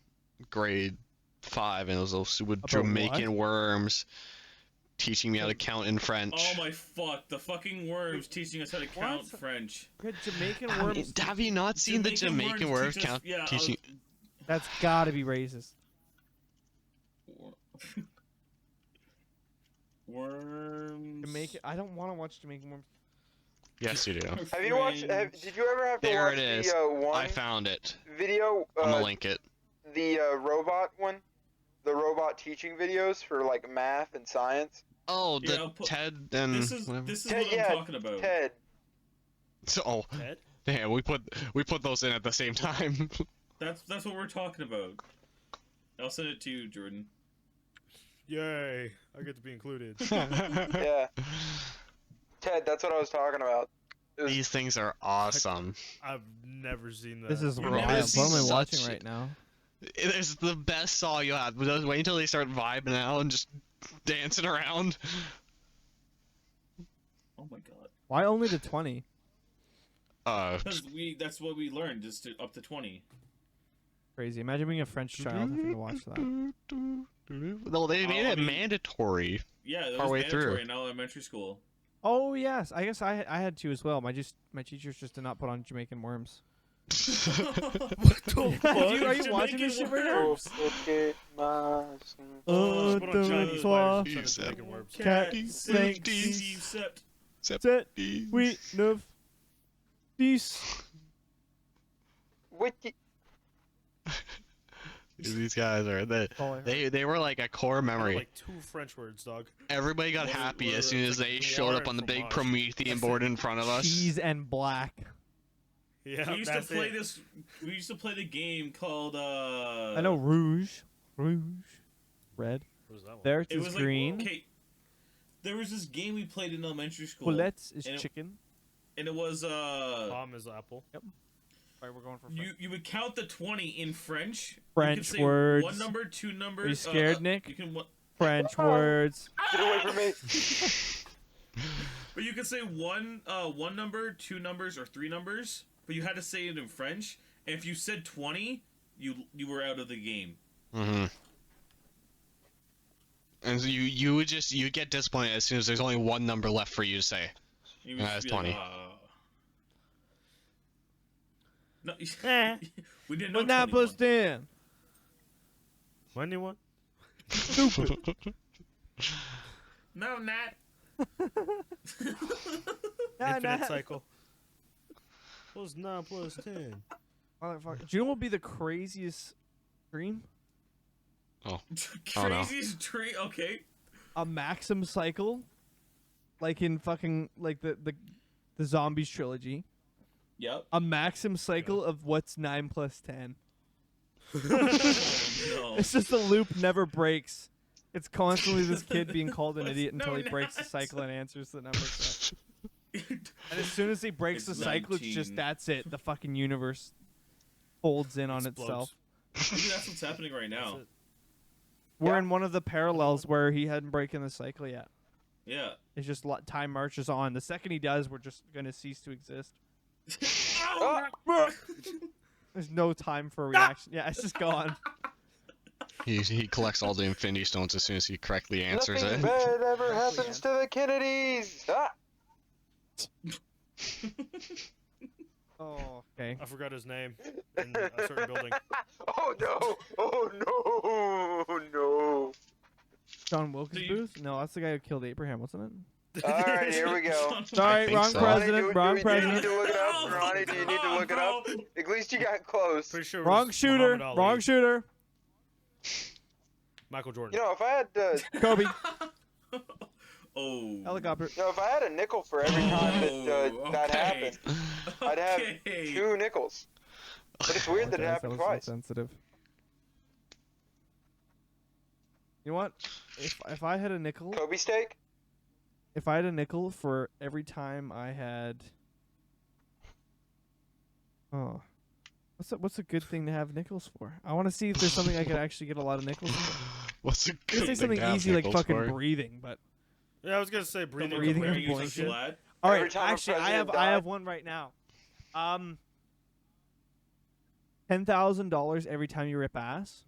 grade 5, and it was those stupid About Jamaican worms teaching me how to count in French. Oh my fuck! The fucking worms teaching us how to count What? French. Good Jamaican I mean, worms. have you not seen the Jamaican worms teach us- count yeah, teaching? That's gotta be racist. Worms. Jamaican. I don't want to watch Jamaican worms. Yes, you do. Have you watched? Did you ever have to There watch it is. the one I found it. video? I'm gonna link it. The robot one, the robot teaching videos for like math and science. Oh, Yeah, the I'll put- Ted and This is whatever. this is Ted, what I'm yeah, talking about. Ted. So, oh, Ted? damn, we put those in at the same time. That's what we're talking about. I'll send it to you, Jordan. Yay! I get to be included. Yeah. Ted, that's what I was talking about. It was- These things are awesome. I've never seen that. This is You've wild. never What seen am I such- watching right now? It is the best song you have. Just wait until they start vibing out and just dancing around. Oh my god. Why only to 20? Because that's what we learned, just to, up to 20. Crazy. Imagine being a French child having to watch that. No, they made I it mean- mandatory. Yeah, that was Partway mandatory through. in elementary school. Oh yes, I guess I had to as well. My teachers just did not put on Jamaican worms. What the fuck? Are you watching this shit right now? Okay, my- Oh, Put on Chinese the fighters, You trying to said- make it work. Cat Sink, sinks. sept. Set we neuf these. Wiki. These guys are they were like a core memory. Like 2 French words, dog. Everybody got What- happy what as are soon they? as they Like showed water up on the and big fromage. Promethean board in front of us. Cheese and black. Yeah, We used to that's play it. this. We used to play the game called. I know rouge, red. What was that one? There It is was green. like okay. There was this game we played in elementary school, Poulettes is and it- chicken. and it was Palm is apple. Alright, we're going for you would count the 20 in French. French you could say words. One number, 2 numbers. Are you scared, Nick? You can. French words. Get away from me. But you could say one number, 2 numbers, or 3 numbers. But you had to say it in French. And if you said 20, you were out of the game. Mm-hmm. And so you would you get disappointed as soon as there's only one number left for you to say. You Yeah, just that's be like, 20. No, Eh. we didn't know. When that 21. was then. Anyone? No, not. Infinite cycle. Plus 9 plus 10. Motherfucker. Do you know what would be the craziest dream? Oh, no. Craziest tree. Okay. A Maxim cycle, like in fucking like the Zombies trilogy. Yep. A Maxim cycle of what's 9 plus 10. No. It's just the loop never breaks. It's constantly this kid being called an What's idiot until he breaks the not? cycle and answers the number. And as soon as he breaks It's the cycle, it's just 19. that's it. The fucking universe folds in on Explodes. itself. Maybe that's what's happening right now. That's it. We're Yeah. in one of the parallels where he hadn't broken the cycle yet. Yeah. It's just time marches on. The second he does, we're just gonna cease to exist. Oh, There's no time for a reaction. Yeah, it's just gone. He collects all the Infinity Stones as soon as he correctly answers Nothing it. bad ever happens to the Kennedys. Ah! Oh, okay. I forgot his name in a certain building. Oh no! Oh no! No! John Wilkes Do you- Booth? No, that's the guy who killed Abraham, wasn't it? All right, here we go. Sorry, think wrong so. president. Do Wrong you need president. to look it up, Ronnie? Do you need to look it up? At least you got close. Pretty sure it Wrong was shooter. Muhammad Ali. Wrong shooter. Michael Jordan. You know, if I had to, Kobe. Oh. Helicopter. No, if I had a nickel for every time that okay. happened, I'd have Okay. 2 nickels. But it's weird that it Apologize, happened was so twice. sensitive. You know what? If I had a nickel, Kobe steak? if I had a nickel for every time I had, oh, what's a good thing to have nickels for? I want to see if there's something I could actually get a lot of nickels for. What's a I'm good gonna say thing something to have easy like nickels fucking for? breathing, but Yeah, I was gonna say breathing. breathing Where is you use bullshit. a flat? all Every right. time a Actually, I president have died- one right now. $10,000 every time you rip ass.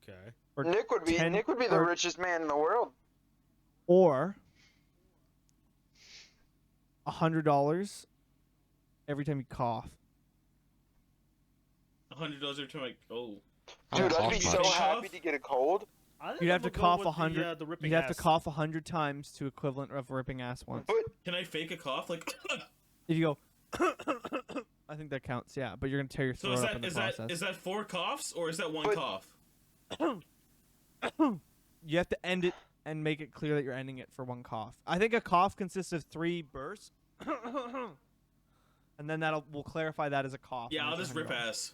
Okay. Or Nick would be 10 the or- richest man in the world. Or $100 every time you cough. $100 every time I. Oh. Dude, Oh, I'd be fuck. so Face happy off? to get a cold. I think You'd I'm have to gonna go cough with 100. The ripping You'd have to ass. cough 100 times to equivalent of ripping ass once. But Can I fake a cough? Like. If you go, I think that counts. Yeah, but you're gonna tear your So throat is up in that the is process. that 4 coughs or is that 1 But- cough? You have to end it and make it clear that you're ending it for 1 cough. I think a cough consists of 3 bursts, and then we'll clarify that as a cough. Yeah, and I'll it's just rip $100. ass.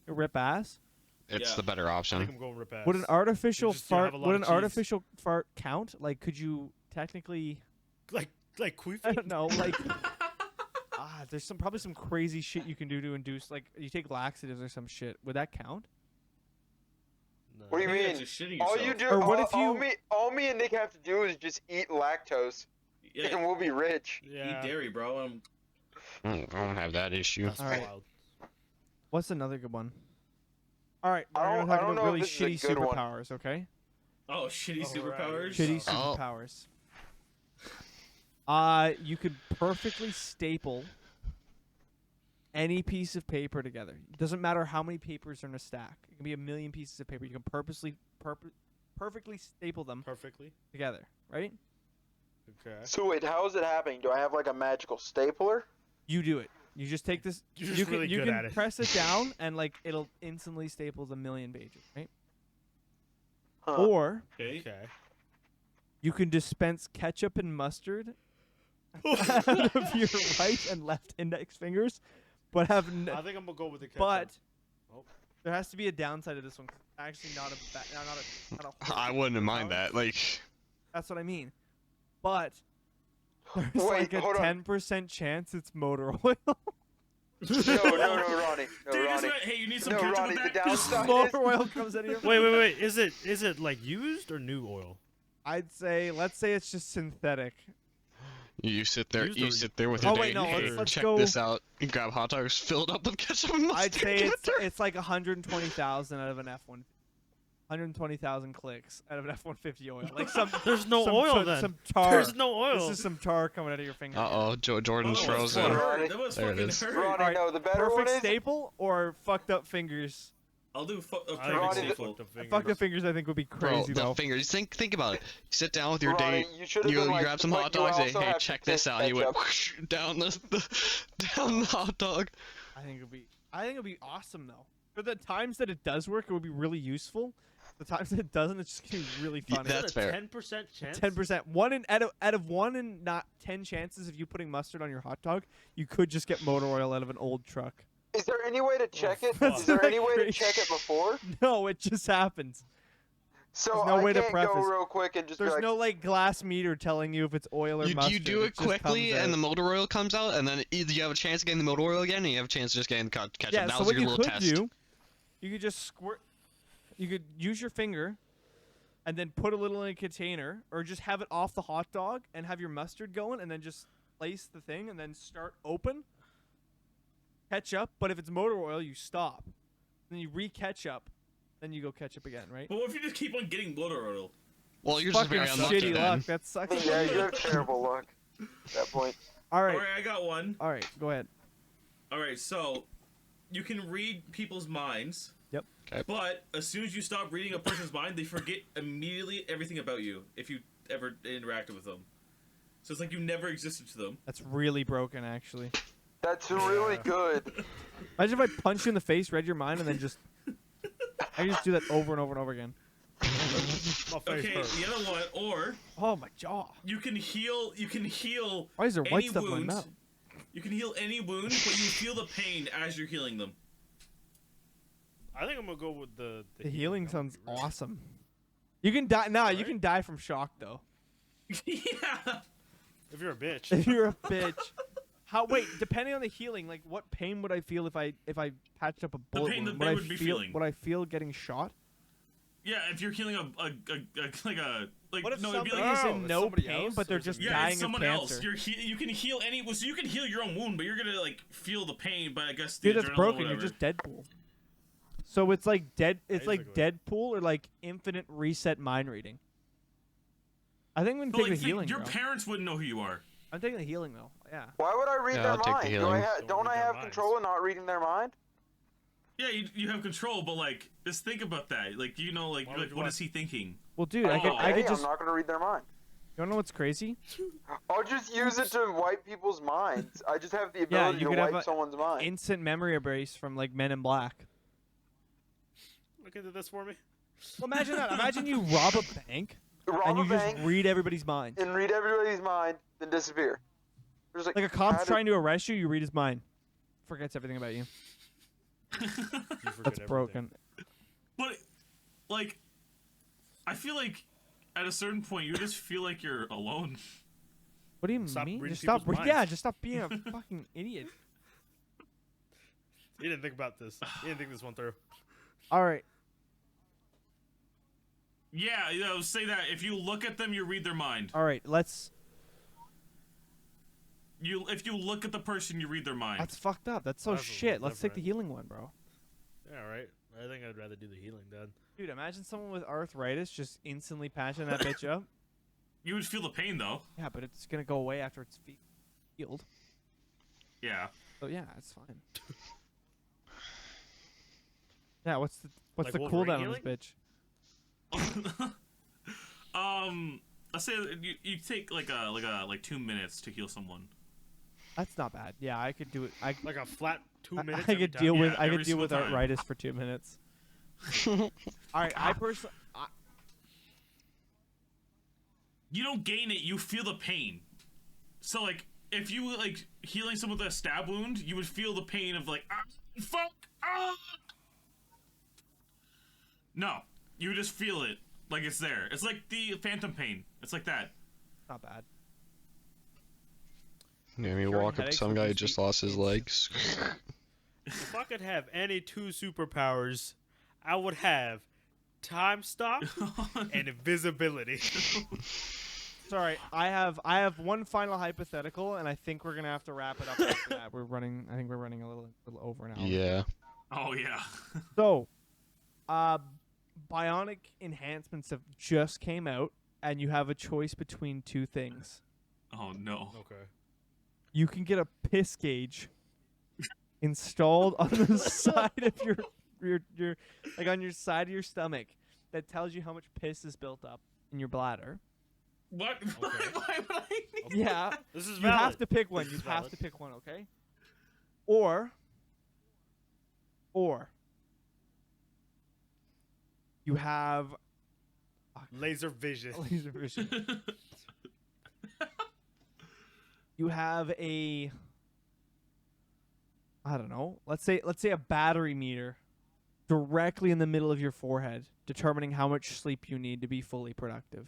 You rip ass. It's Yeah. the better I option. think I'm going rip ass. Would an artificial just, you know, fart? have a lot Would of an cheese. artificial fart count? Like, could you technically? like queef? I don't know. Like, there's probably some crazy shit you can do to induce. Like, you take laxatives or some shit. Would that count? No. what do you I think mean? that's just shitting All yourself. you do, Or what all, if you- all me and Nick have to do is just eat lactose, Yeah, and we'll be rich. Yeah. eat dairy, bro. I don't have that issue. That's All right. wild. What's another good one? All right, I we're don't- gonna I talk don't about know really if this is a shitty good one. superpowers. Okay. Oh, shitty Alright. superpowers. Shitty Oh. superpowers. You could perfectly staple any piece of paper together. It doesn't matter how many papers are in a stack. It can be 1,000,000 pieces of paper. You can perfectly staple them Perfectly. together, right? Okay. So wait, how is it happening? Do I have like a magical stapler? You do it. You just take this. You're just you can, really you good can at it. press it down and like it'll instantly staple 1,000,000 pages, right? Huh. Or Okay. Okay. you can dispense ketchup and mustard out of your right and left index fingers, but have I think I'm gonna go with the ketchup. but Oh. there has to be a downside to this one. 'Cause it's actually not a I wouldn't mind that. Like, That's what I mean. But there's Wait, like a hold on. 10% chance it's motor oil. No, Ronnie. No, Dude, Ronnie. hey, you need some No, ketchup Ronnie, with the that? downside is Motor oil comes out of your Wait. Is it like used or new oil? let's say it's just synthetic. you sit there, Used you or- sit there with Oh, your wait, date. no, Hey, let's check go- this out. You grab hot dogs, fill it up with ketchup and mustard. I'd say get there. it's like 120,000 out of an F1. 120,000 clicks out of an F-150 oil. Like some There's no some oil tar- then. Some tar. There's no oil. This is some tar coming out of your finger. Uh-oh, Jordan's Oh, frozen. That, Ronnie. that was There it fucking is. hurt. Ronnie, Alright, no, the better one Perfect is staple or fucked up fingers? I'll do I perfect think Ronnie, it's staple. fucked up fingers. Fucked up fingers, I think, would be Bro, crazy the though. fingers. Think about it. You sit down with your Ronnie, date. you should have You been like, grab some like, hot you dogs. Say, also hey, have to check take this out. You went ketchup. whoosh, down down the hot dog. I think it'd be awesome though. For the times that it does work, it would be really useful. The times that it doesn't, it's just gonna be really Yeah, funny. that's fair. 10% chance. 10%. Out of 1 in not 10 chances of you putting mustard on your hot dog, you could just get motor oil out of an old truck. Is there any way to check it? fuck. Is there any That's way to crazy. check it before? No, it just happens. So There's no I way to can't preface. go real quick and just There's be like, no like glass meter telling you if it's oil or mustard. You do it just quickly, comes and the out. motor oil comes out, and then either you have a chance of getting the motor oil again, and you have a chance of just getting ketchup. Yeah, that so was what your you little could test. do, you could just squirt. You could use your finger, and then put a little in a container, or just have it off the hot dog and have your mustard going, and then just place the thing, and then start open. Ketchup, but if it's motor oil, you stop. Then you re-ketchup, then you go ketchup again, right? But what if you just keep on getting blood oil? Well, you're just Fucking very unlucky shitty then. luck. That sucks. yeah, you have terrible luck at that point. All right, Alright, I got one. all right, go ahead. Alright, so you can read people's minds. Yep. Okay. But as soon as you stop reading a person's mind, they forget immediately everything about you if you ever interacted with them. So it's like you never existed to them. That's really broken, actually. That's really good. Imagine if I punch you in the face, read your mind, and then just I just do that over and over and over again. My face Okay, hurts. the other one, or Oh, my jaw. you can heal. You can heal. Why is there any white stuff in my wound. mouth? You can heal any wound, but you feel the pain as you're healing them. I think I'm gonna go with the The healing I'm gonna sounds be real. awesome. You can die. Nah, you Right? can die from shock, though. Yeah. If you're a bitch. If you're a bitch. Wait, depending on the healing, like what pain would I feel if I patched up a bullet pain wound? that Would they I would be feel feeling. would I feel getting shot? Yeah, if you're healing like What if no, it'd be somebody like is Oh, in it's no somebody pain, else, but or they're is it just you? yeah, dying it's of someone cancer? else. You can heal any. So you can heal your own wound, but you're gonna like feel the pain. But I guess the Dude, that's adrenaline or broken. You're whatever. just Deadpool. So it's like It's like Basically. Deadpool or like infinite reset mind reading. I think I'm But, taking like, the healing. your bro. parents wouldn't know who you are. I'm taking the healing though. Yeah. Why would I read Yeah, their I'll take the mind? healing. Don't I read their have minds. control of not reading their mind? Yeah, you have control, but like, just think about that. Like, Why would what you is want- he thinking? Well, dude, I could Okay, just. I'm not gonna read their mind. You wanna know what's crazy? I'll just use it to wipe people's minds. I just have the Yeah, ability you to could have wipe a someone's mind. Instant memory erase from like Men in Black. Look into this for me. Well, imagine that. Imagine you rob a bank Rob and you a bank just read everybody's mind. and read everybody's mind, then disappear. There's Like a how cop's did- trying to arrest you, you read his mind. Forgets everything about you. You forget That's everything. broken. But like, I feel like at a certain point you just feel like you're alone. What do you Stop mean? reading Just stop. people's Yeah, minds. just stop being a fucking idiot. He didn't think about this. He didn't think this one through. All right. Yeah, say that. If you look at them, you read their mind. All right. Let's. If you look at the person, you read their mind. That's fucked up. That's so That's a shit. little Let's take the different. healing one, bro. Yeah, right. I think I'd rather do the healing then. Dude, imagine someone with arthritis just instantly patching that bitch up. You would feel the pain though. Yeah, but it's gonna go away after it's healed. Yeah. So yeah, it's fine. Yeah, what's the Like cooldown Wolverine on this healing? bitch? Let's say you take like 2 minutes to heal someone. That's not bad. Yeah, I could do it. Like a flat 2 I minutes. I every could time. deal with Yeah, I every could deal with single time. arthritis for 2 minutes. All right, I personally. You don't gain it, you feel the pain. So like if you like healing someone with a stab wound, you would feel the pain of like fuck. No, you would just feel it like it's there. It's like the phantom pain. It's like that. Not bad. Yeah, me Curing walk up to headaches some with guy who these just feet. lost his legs. If I could have any 2 superpowers, I would have time stop and invisibility. Sorry, I have one final hypothetical, and I think we're gonna have to wrap it up after that. I think we're running a little over an hour. Yeah. Oh yeah. So, bionic enhancements have just came out, and you have a choice between 2 things. Oh no. Okay. You can get a piss gauge installed on the side of your like on your side of your stomach that tells you how much piss is built up in your bladder. What? Okay. Why would I need Yeah, This is you valid. have to pick one. This You is have valid. to pick one, okay? Or you have Laser vision. laser vision. You have a I don't know. Let's say a battery meter directly in the middle of your forehead, determining how much sleep you need to be fully productive.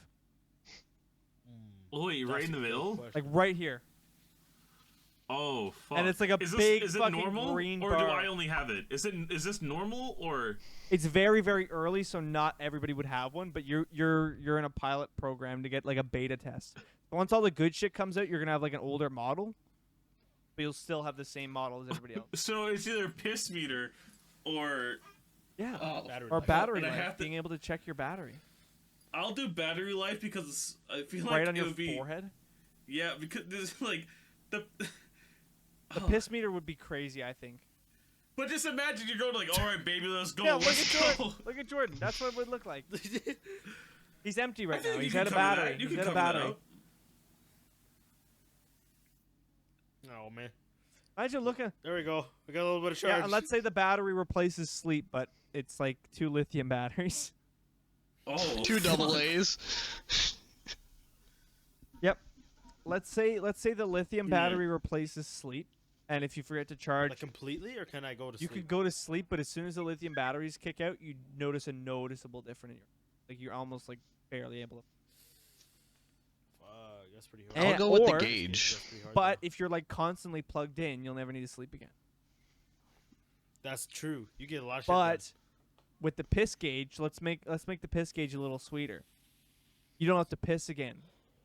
Oh wait, right That's in the a good middle? question. Like right here. Oh fuck. And it's like a is big is it fucking normal, green or do bar. I only have it? Is this normal or It's very, very early, so not everybody would have one, but you're in a pilot program to get like a beta test. Once all the good shit comes out, you're gonna have like an older model, but you'll still have the same model as everybody else. so it's either piss meter or Yeah. Battery Or life. battery And I life, have to- being able to check your battery. I'll do battery life because I feel Right like on it your would be forehead. yeah because there's like the The piss meter would be crazy, I think. but just imagine you're going like all right baby let's go Yeah, look let's at go. Jordan. Look at Jordan. That's what it would look like. He's empty I right think now. you He's can had a cover that. battery. You He's can had a cover that battery. up. Oh man. Imagine looking. There we go. We got a little bit of charge. Yeah, and let's say the battery replaces sleep, but it's like 2 lithium batteries. Oh, 2 double fuck. A's. Yep. Let's say the lithium Yeah. battery replaces sleep, and if you forget to charge, Like completely, or can I go to you sleep? could go to sleep. But as soon as the lithium batteries kick out, you notice a noticeable difference in your, like you're almost like barely able to. Fuck, that's pretty hard. And- I'll go with the or- gauge. That's pretty hard, But though. if you're like constantly plugged in, you'll never need to sleep again. That's true. You get a lot of shit done. But with the piss gauge, let's make the piss gauge a little sweeter. You don't have to piss again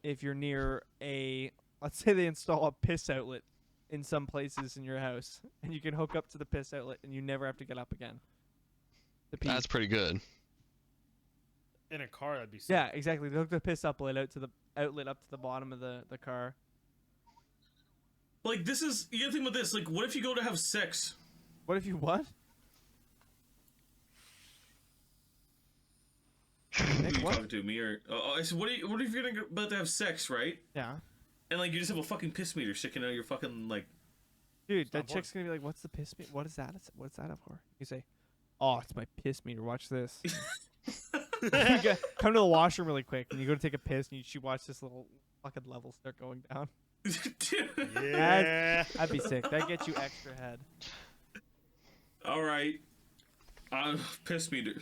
if you're near a. Let's say they install a piss outlet in some places in your house, and you can hook up to the piss outlet, and you never have to get up again. To pee. That's pretty good. in a car, that'd be sick. Yeah, exactly. They hook the piss outlet out to the outlet up to the bottom of the car. Like, this is, you gotta think about this. Like, what if you go to have sex? What if you what? Who Nick, you what? talking to, me or? I said, what if you're gonna about to have sex, right? Yeah. And like, you just have a fucking piss meter sticking out of your fucking like. Dude, that not chick's gonna be like, "What's the piss meter? What is that? What's that up for?" You say, "Oh, it's my piss meter. Watch this." Come to the washroom really quick, and you go to take a piss, and she watch this little fucking level start going down. Yeah. That'd be sick. That gets you extra head. All right. Piss meter.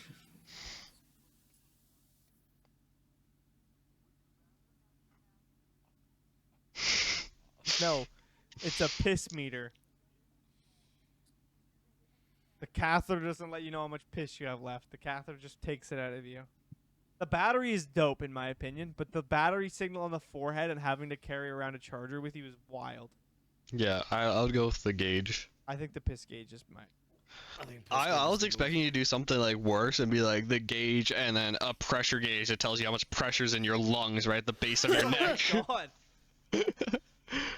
No, it's a piss meter. The catheter doesn't let you know how much piss you have left. The catheter just takes it out of you. The battery is dope in my opinion, but the battery signal on the forehead and having to carry around a charger with you is wild. Yeah, I would go with the gauge. I think the piss gauge is my. I was expecting you to do something like worse and be like the gauge and then a pressure gauge that tells you how much pressure's in your lungs, right at the base of your neck. God.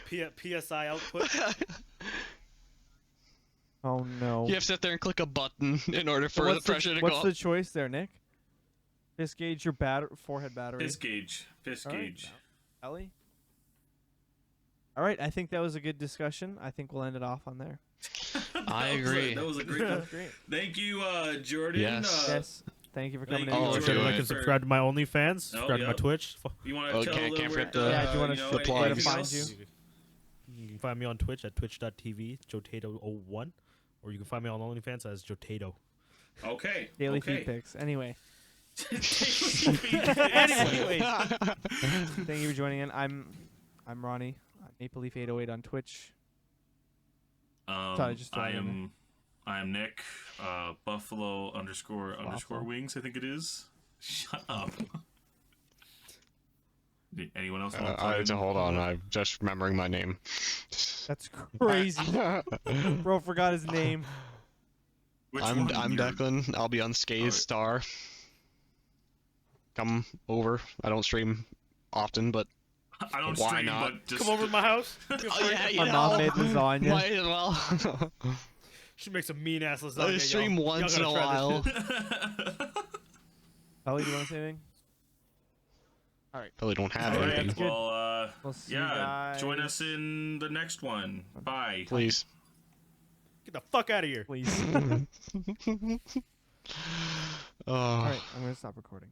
PSI output. Oh no. You have to sit there and click a button in order for the pressure to go What's up. the choice there, Nick? Piss gauge, your forehead battery. Piss gauge. Piss All right, gauge. Ellie. All right, I think that was a good discussion. I think we'll end it off on there. I agree. That was a great That one. was great. Thank you, Jordan. Yes. Yes. Thank you for thank coming in. you, Oh, Jordan. do Like it. and subscribe to my OnlyFans. Subscribe to my yep. Twitch. You want to Oh, tell can't a little forget bit, the- Yeah, do you wanna know, the plugs. Where to anything find else? you? You can find me on Twitch at twitch.tv, Jotato01, or you can find me on OnlyFans as Jotato. Okay. Daily okay. feed pics. Anyway. Daily feed pics. Anyway. Thank you for joining in. I'm Ronnie. Maple Leaf 808 on Twitch. Sorry, just I throwing it in am Nick. Buffalo underscore wings. I think it is. Shut up. Did anyone else? Want to I had to hold on. I'm just remembering my name. That's crazy. Bro forgot his name. Which I'm one? You're- Declan. I'll be on Scathe Star. Come over. I don't stream often, but I don't Why stream, not? but just Come over to my house. oh yeah, you My mom made lasagna. Might as well. She makes a mean ass lasagna. I stream y'all. once in Y'all a gotta try this while. shit. Ellie, do you want to say anything? Really don't have All right. anything. that's good. Well, We'll see you yeah. guys. Join us in the next one. Bye. Please. Get the fuck out of here. Please. Oh. All right, I'm gonna stop recording.